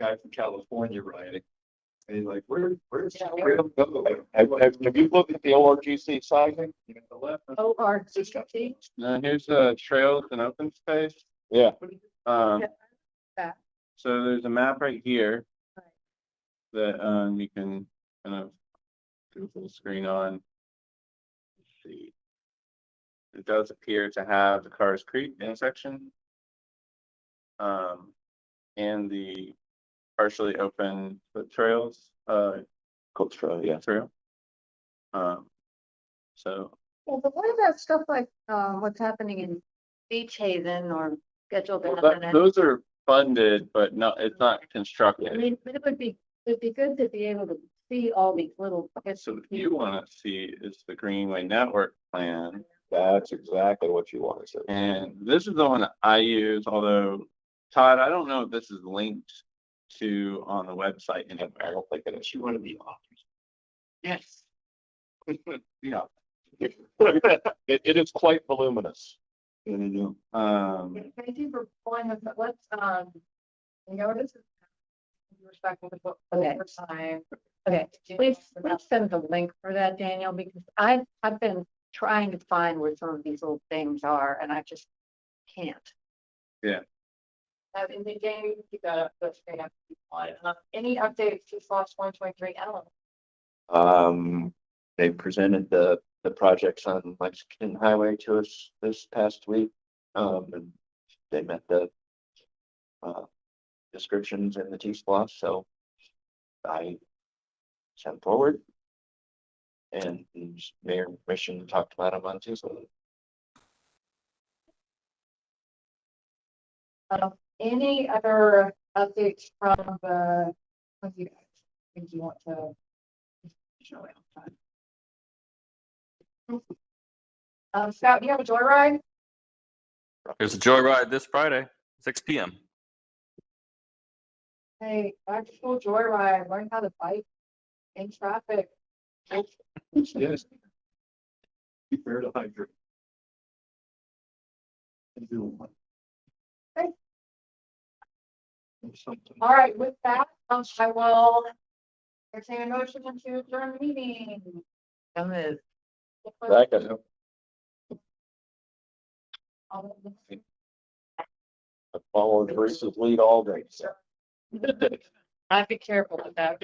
guy from California riding, and he's like, "Where's have you looked at the ORGC sizing? ORGC? Here's trails and open space. Yeah. That. So there's a map right here that you can kind of do full screen on. Let's see. It does appear to have the Carr's Creek intersection. And the partially open foot trails, Coach Trail, yeah. trail. So Well, but what about stuff like what's happening in Beach Haven or scheduled to happen at? those are funded, but it's not I constructed. mean, but it'd be good to be able to see all these little. So what you want to see is the Greenway Network plan. That's exactly what you want to see. And this is the one that I use, although Todd, I don't know if this is linked to on the website anywhere. I don't think it is. You want to be authors. Yes. Yeah. It is quite voluminous. Thank you for pulling us, let's, you know, this is respectful to what Okay. we're signing. Okay, please send the link for that, Daniel, because I've been trying to find where some of these little things are, and I just can't. Yeah. In the game, you got to straight up. Any updates to /2023 Ellen? They presented the projects on Mexican Highway to us this past week. And they met the descriptions in the T-Splosh, so I sent forward. And Mayor Mission talked about them on Tuesday. Any other updates from the, what you guys, think you want to show it? Scott, do you have a joyride? There's a joyride this Friday, 6 p.m. Hey, back to school joyride, learn how to bike in traffic. Yes. Be fair to hydrate. Okay. All right, with that, I will entertain a motion to adjourn the meeting. Second. All Following Teresa's lead all day, so. I'd be careful with that.